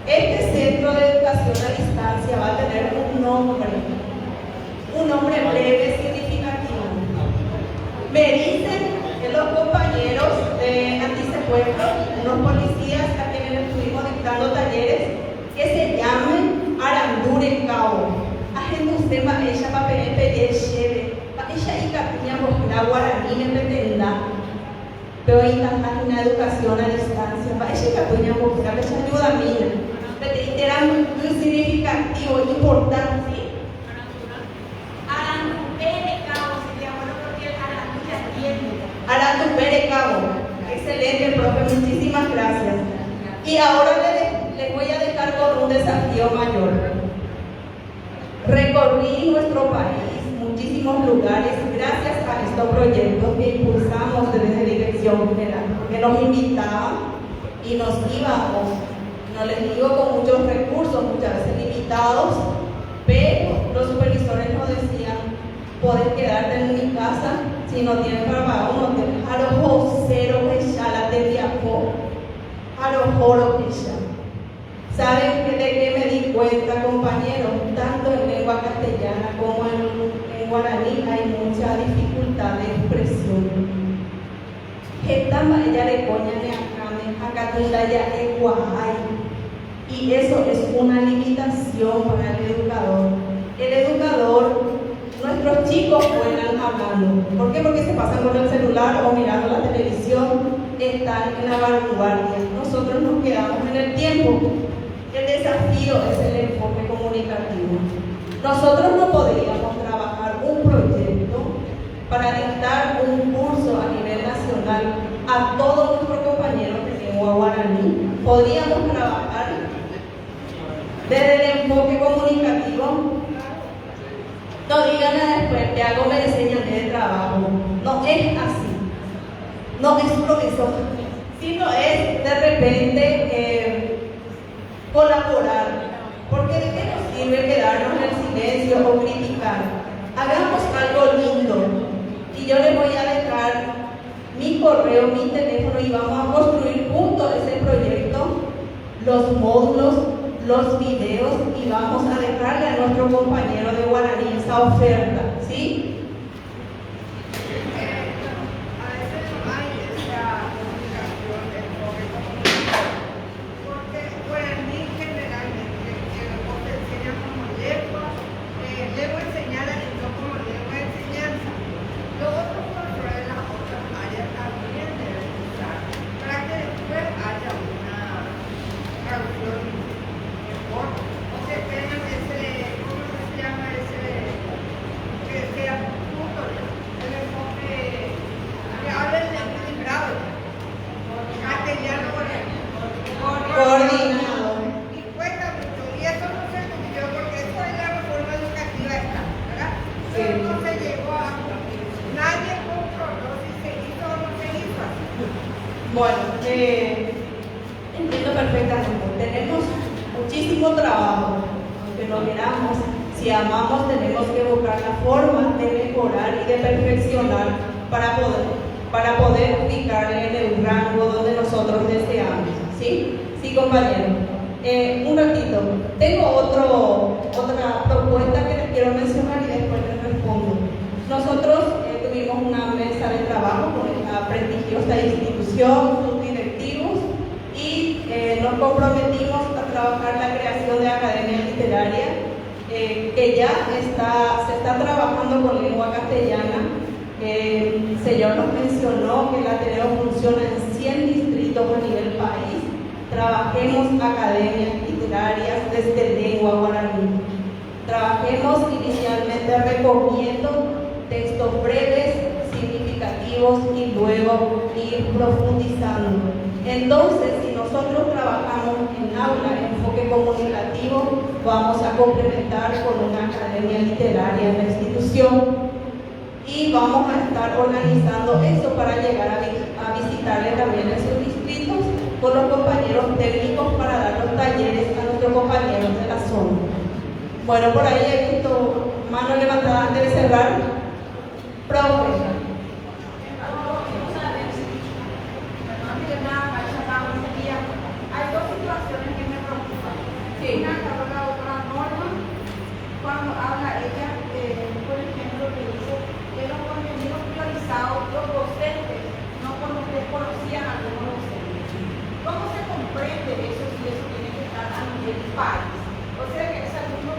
Este centro de educación a distancia va a tener un nombre breve, significativo. Me dicen que los compañeros de Antisecuestro, unos policías a quienes estuvimos dictando talleres, que se llamen Arandure Cao. Agendusema ella papel lleve, ella y capiñamos la guaraní me pretenda. Pero ahí está una educación a distancia, ella y capiñamos la ayuda a mí. Era muy significativo, importante. Arandupere Cabo. Excelente, profe, muchísimas gracias. Y ahora les voy a dejar con un desafío mayor. Recorrí nuestro país, muchísimos lugares, gracias a estos proyectos que impulsamos desde Dirección General, que nos invitaban y nos íbamos. No les digo con muchos recursos, muchas veces limitados, pero los supervisores nos decían: puedes quedarte en mi casa si no tienes para pagar un hotel. Arojo cero que ya la teniapo, arojoro que ya. ¿Saben de qué me di cuenta, compañeros? Tanto en lengua castellana como en guaraní hay mucha dificultad de expresión. Y eso es una limitación para el educador. El educador, nuestros chicos vuelan hablando. ¿Por qué? Porque se pasan con el celular o mirando la televisión están en la vanguardia. Nosotros nos quedamos en el tiempo. El desafío es el enfoque comunicativo. Nosotros no podríamos trabajar un proyecto para dictar un curso a nivel nacional a todos nuestros compañeros de lengua guaraní. Podríamos trabajar desde el enfoque comunicativo. No digan después que algo me enseñan de trabajo. No es así. No es profesor, sino es de repente colaborar. Porque ¿de qué nos sirve quedarnos en el silencio o criticar? Hagamos algo lindo. Y yo les voy a dejar mi correo, mi teléfono y vamos a construir juntos ese proyecto, los módulos, los videos y vamos a dejarle a nuestro compañero de guaraní esa oferta, ¿sí? Bueno, entiendo perfectamente. Tenemos muchísimo trabajo, aunque no queramos. Si amamos, tenemos que buscar la forma de mejorar y de perfeccionar para poder ubicarle en el rango donde nosotros deseamos. ¿Sí? Sí, compañero. Un ratito. Tengo otra propuesta que les quiero mencionar y después les respondo. Nosotros tuvimos una mesa de trabajo con esta prestigiosa institución, sus directivos, y nos comprometimos a trabajar la creación de academia literaria, que ya se está trabajando con lengua castellana. El señor nos mencionó que el Ateneo funciona en 100 distritos a nivel país. Trabajemos academias literarias desde lengua guaraní. Trabajemos inicialmente recogiendo textos breves, significativos y luego ir profundizando. Entonces, si nosotros trabajamos en aula, enfoque comunicativo, vamos a complementar con una academia literaria en la institución y vamos a estar organizando eso para llegar a visitarle también en sus distritos con los compañeros técnicos para dar los talleres a nuestros compañeros de la zona. Bueno, por ahí he visto mano levantada antes de cerrar. Profe. Hay dos situaciones que me preocupan. Sí. Una que habla la doctora Norma, cuando habla ella, por ejemplo, que dice que los contenidos priorizados, los docentes no conocían a algunos docentes. ¿Cómo se comprende eso si eso tiene que estar a nivel país? O sea que ese alumno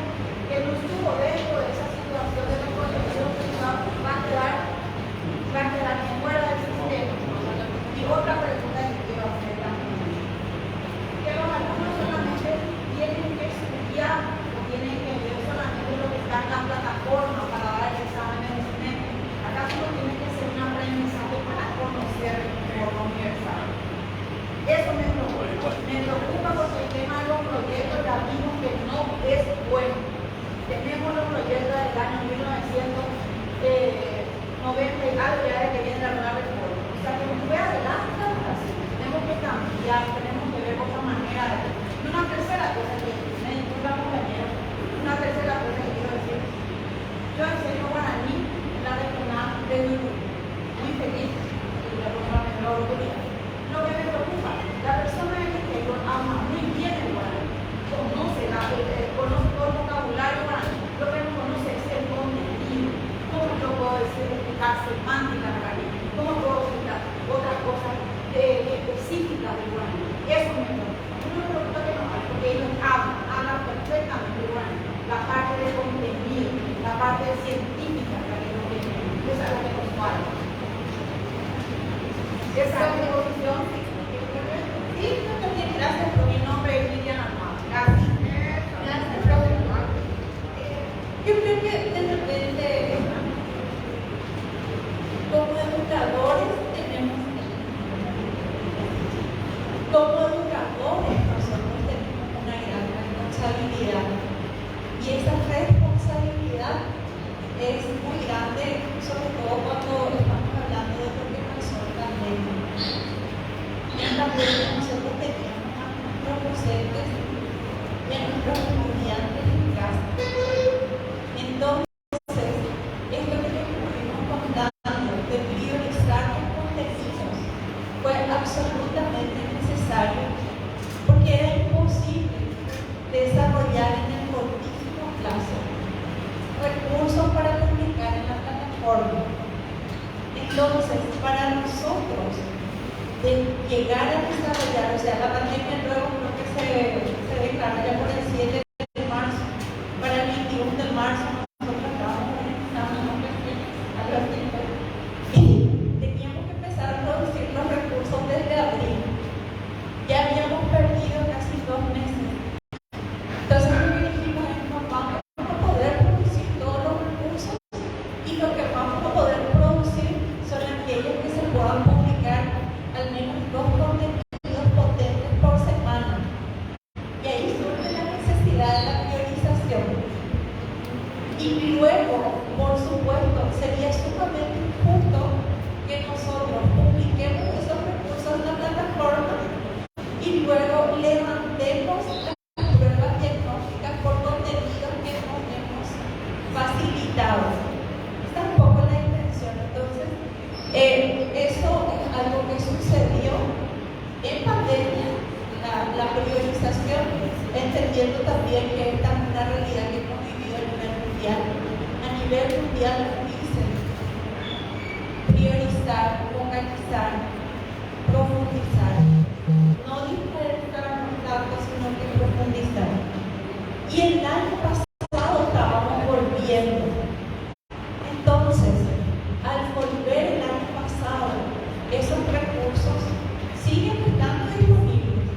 que no estuvo dentro de esa situación de los contenidos priorizados va a quedar fuera del sistema. Y otra pregunta que quiero hacer también. Que los alumnos solamente tienen que estudiar o tienen que ver solamente lo que está en la plataforma para dar el examen de semestre. ¿Acaso no tiene que ser un aprendizaje para conocer de forma universal? Eso me preocupa. Me preocupa porque el tema de los proyectos ya vimos que no es bueno. Tenemos los proyectos del año 1990 y algo ya de que viene la nueva reforma. O sea que fue adelante la educación. Tenemos que cambiar, tenemos que ver otra manera de ver. Y una tercera cosa que me disculpa compañero, una tercera cosa que quiero decir. Yo enseño guaraní en la regional de Ñuñoa, muy feliz, y la próxima me lo oportunidad. Lo que me preocupa, la persona en el exterior ama muy bien el guaraní, conoce todo el vocabulario guaraní, lo que no conoce es el contenido. ¿Cómo yo puedo decir explicar semántica guaraní? ¿Cómo puedo explicar otras cosas específicas del guaraní? Eso me preocupa. No me preocupa que no hay, porque ellos hablan perfectamente el guaraní. La parte de contenido, la parte científica que ellos tienen, esa es lo que nos falta. Esa es mi posición educadores tenemos, como educadores nosotros tenemos una gran responsabilidad, y esa responsabilidad es muy grande, sobre todo cuando estamos hablando de lo que pasó en la pandemia. En la pandemia nosotros teníamos a nuestros docentes y a nuestros estudiantes en casa. Entonces, esto que les estuvimos contando de priorizar los contenidos fue absolutamente necesario, porque era imposible desarrollar en el cortísimo plazo recursos para publicar en la plataforma. Entonces, para nosotros, de llegar a desarrollar, o sea, la pandemia luego creo que se declara ya por el 7 de marzo, para el 21 de marzo nosotros estábamos organizando algo así, y teníamos que empezar a producir los recursos desde abril. Ya habíamos perdido casi 2 meses. Entonces lo que dijimos es: no vamos a poder producir todos los recursos, y lo que vamos a poder producir son aquellos que se puedan publicar al menos 2 contenidos potentes por semana. Y ahí surge la necesidad de la priorización. Y luego, por supuesto, sería sumamente injusto que nosotros publiquemos esos recursos en la plataforma y luego levantemos las pruebas diagnósticas por contenidos que nos hemos facilitado. Esa es un poco la intención. Entonces, eso es algo que sucedió en pandemia, la priorización, entendiendo también que esta es una realidad que hemos vivido a nivel mundial. A nivel mundial dicen priorizar, focalizar, profundizar, no dispersar los datos, sino que profundizar. Y el año pasado estábamos volviendo. Entonces, al volver el año pasado, esos recursos siguen estando disponibles.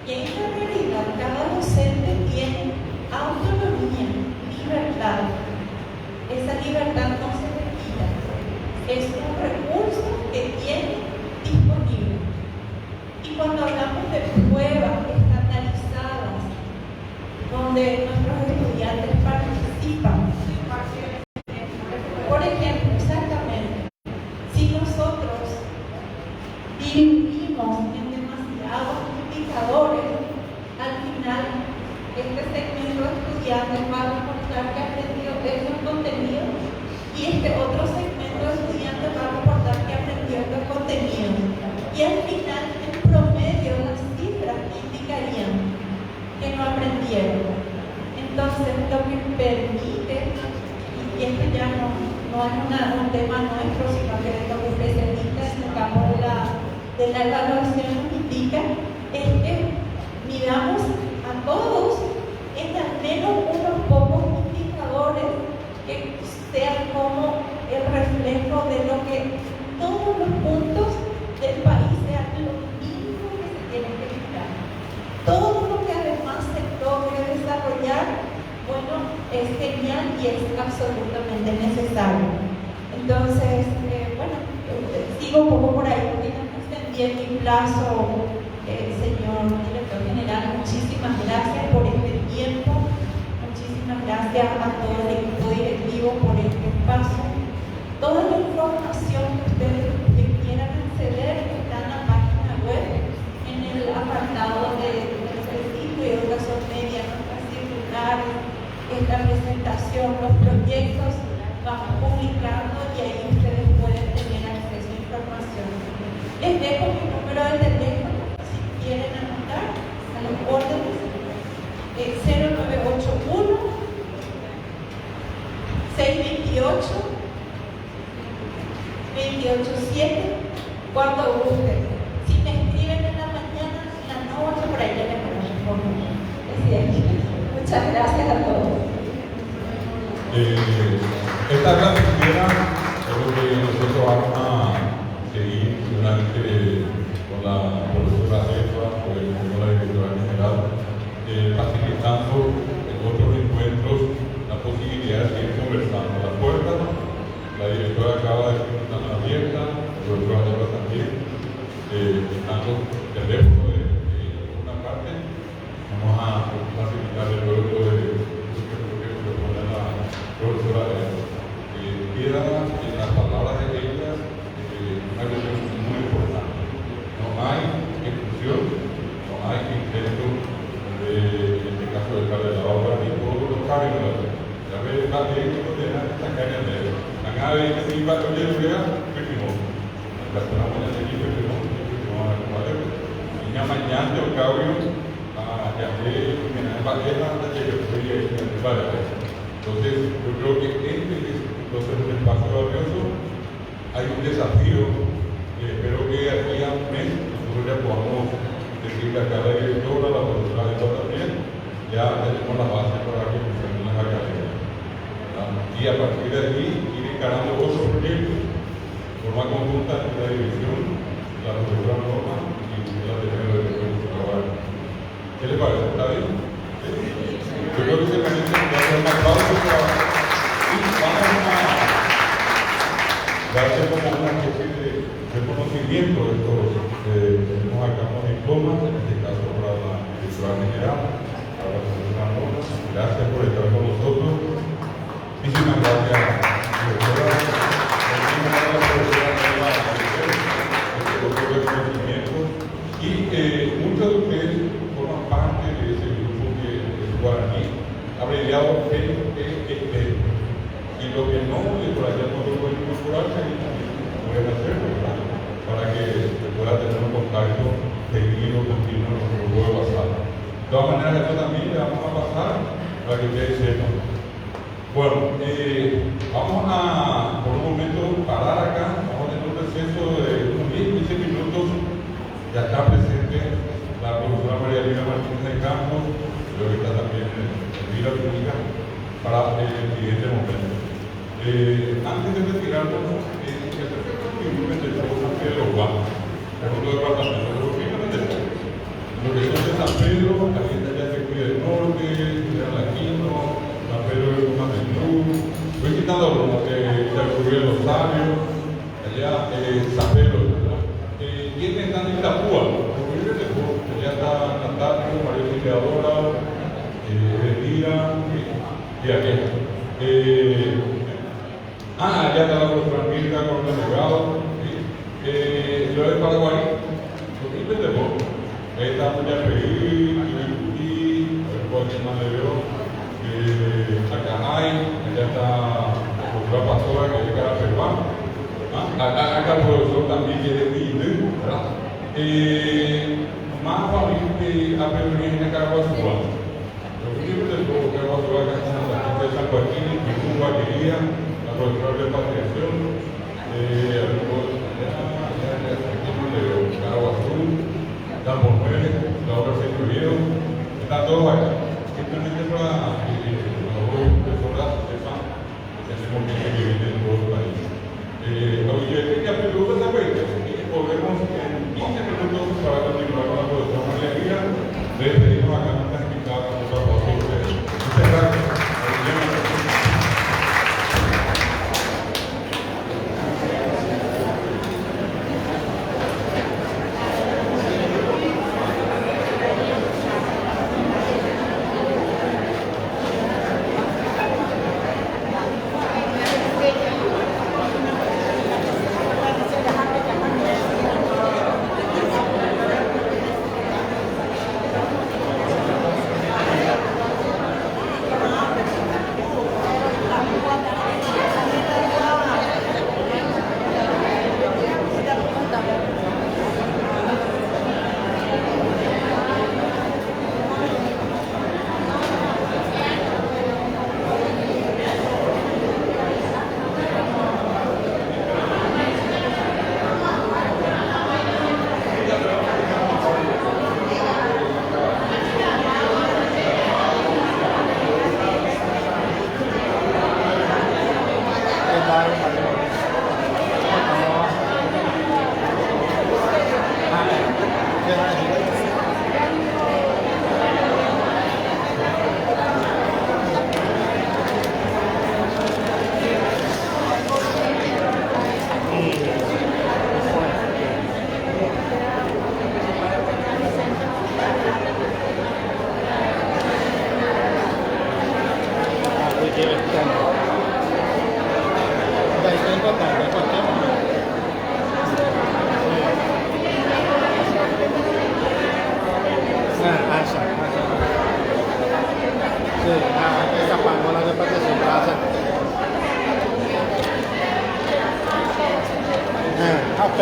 Y en la realidad, cada docente tiene autonomía, libertad. Esa libertad no se le quita. Es un recurso que tiene disponible. Y cuando hablamos de pruebas estandarizadas, donde nuestros estudiantes participan, por ejemplo, exactamente, si nosotros dividimos en demasiados indicadores, al final este segmento de estudiantes va a reportar que ha aprendido estos contenidos, y este otro segmento de estudiantes va a reportar que aprendió estos contenidos. Y al final, en promedio, las cifras indicarían que no aprendieron. Entonces, lo que permite, y esto ya no es un tema nuestro, sino que de los especialistas en el campo de la evaluación nos indica, es que miramos a todos en al menos unos pocos indicadores que sean como el reflejo de lo que todos los puntos del país sean lo mínimo que se tiene que mirar. Todo lo que además se logre desarrollar, bueno, es genial y es absolutamente necesario. Entonces, bueno, sigo un poco por ahí, porque no extendí en mi plazo, señor director general. Muchísimas gracias por este tiempo, muchísimas gracias a todo el equipo directivo por este espacio. Toda la información que ustedes quieran acceder está en la página web, en el apartado de sitio de educación media, nuestras circulares, esta presentación, los proyectos, vamos publicando y ahí ustedes pueden tener acceso a información. Les dejo mi número de teléfono, si quieren anotar, a los órdenes, 0981 628 287, cuando gusten. Si me escriben en la mañana, en la noche, por ahí ya me respondo. Muchas gracias a todos. Esta es la primera, es lo que nosotros vamos a seguir durante con la profesora jefa, con la directora general, facilitando en otros encuentros la posibilidad de seguir conversando. La puerta, la directora acaba de decir que están abiertas, la mañana de aquí, pero no a comer. Y mañana yo cambio a llamar que me parezca de que estoy en el barrio. Entonces, yo creo que entonces en el espacio valioso hay un desafío. Espero que aquí a un mes nosotros ya podamos decirle a cada directora, la profesora de todo también, ya tenemos la base para que funcionen las academias. Y a partir de allí ir encarando otros proyectos de forma conjunta entre la dirección, la profesora Norma y la directora de trabajo. ¿Qué le parece? ¿Está bien? ¿Sí? Yo creo que se merece hacer un aplauso para y vamos a darle como una especie de reconocimiento de estos tenemos acá unos diplomas, en este caso para la directora general, para la profesora Norma. Gracias por estar con nosotros. Muchísimas gracias, directora. Muchísimas gracias, profesora por el conocimiento. Y muchos de ustedes forman parte de ese grupo que es guaraní, abreviado PPP. Y lo que no, por allá no lo pueden incorporarse, pueden hacerlo, ¿verdad? Para que se pueda tener un contacto seguido, continuo en nuestro grupo de WhatsApp. De todas maneras, esto también le vamos a pasar para que ustedes sepan. Bueno, vamos a por un momento parar acá, vamos a tener un receso de unos 10-15 minutos. Ya está presente la profesora María Elena Martínez de Campos, creo que está también Elvira Zúñiga, para el siguiente momento. Antes de retirarnos, el prefecto de San Pedro Juan, segundo departamento, lo que son de San Pedro, aquí está ya se cuida del norte, Ciudad Laquino, San Pedro de Luna del Sur, voy quitando los de Rubio de Rosario, allá San Pedro, ¿quiénes están en Itapúa? Allá está Natalia, María Auxiliadora, Elvira y aquella. Allá está la profesora Mirka con el delegado, lo de Paraguay, lo que entendemos. Ahí está Doña Perí, y cualquier más le veo, Acajay, allá está la profesora Pastora que es de Carapelbá, acá el profesor también que es de Guillén, ¿verdad? Más familia a prevenir en Caraguazúa. Los libros del pueblo de Caraguazúa que están en la gente de San Joaquín, y Cuba, quería, la profesora de repatriación, Caraguazú, la mujer, la obra se incluyeron, están todos acá. Simplemente para que los profesores sepan que tenemos gente que vive en todo el país. Oye, ya preguntas a vuelta, y volvemos en 15 minutos para continuar con la profesora María Elvira. Les pedimos acá nuestra invitada con otra voz de ustedes. Muchas gracias.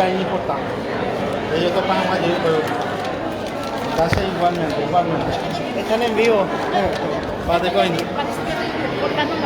es importante. Ellos te pagan allí, pero gracias igualmente. Están en vivo. Pate coin.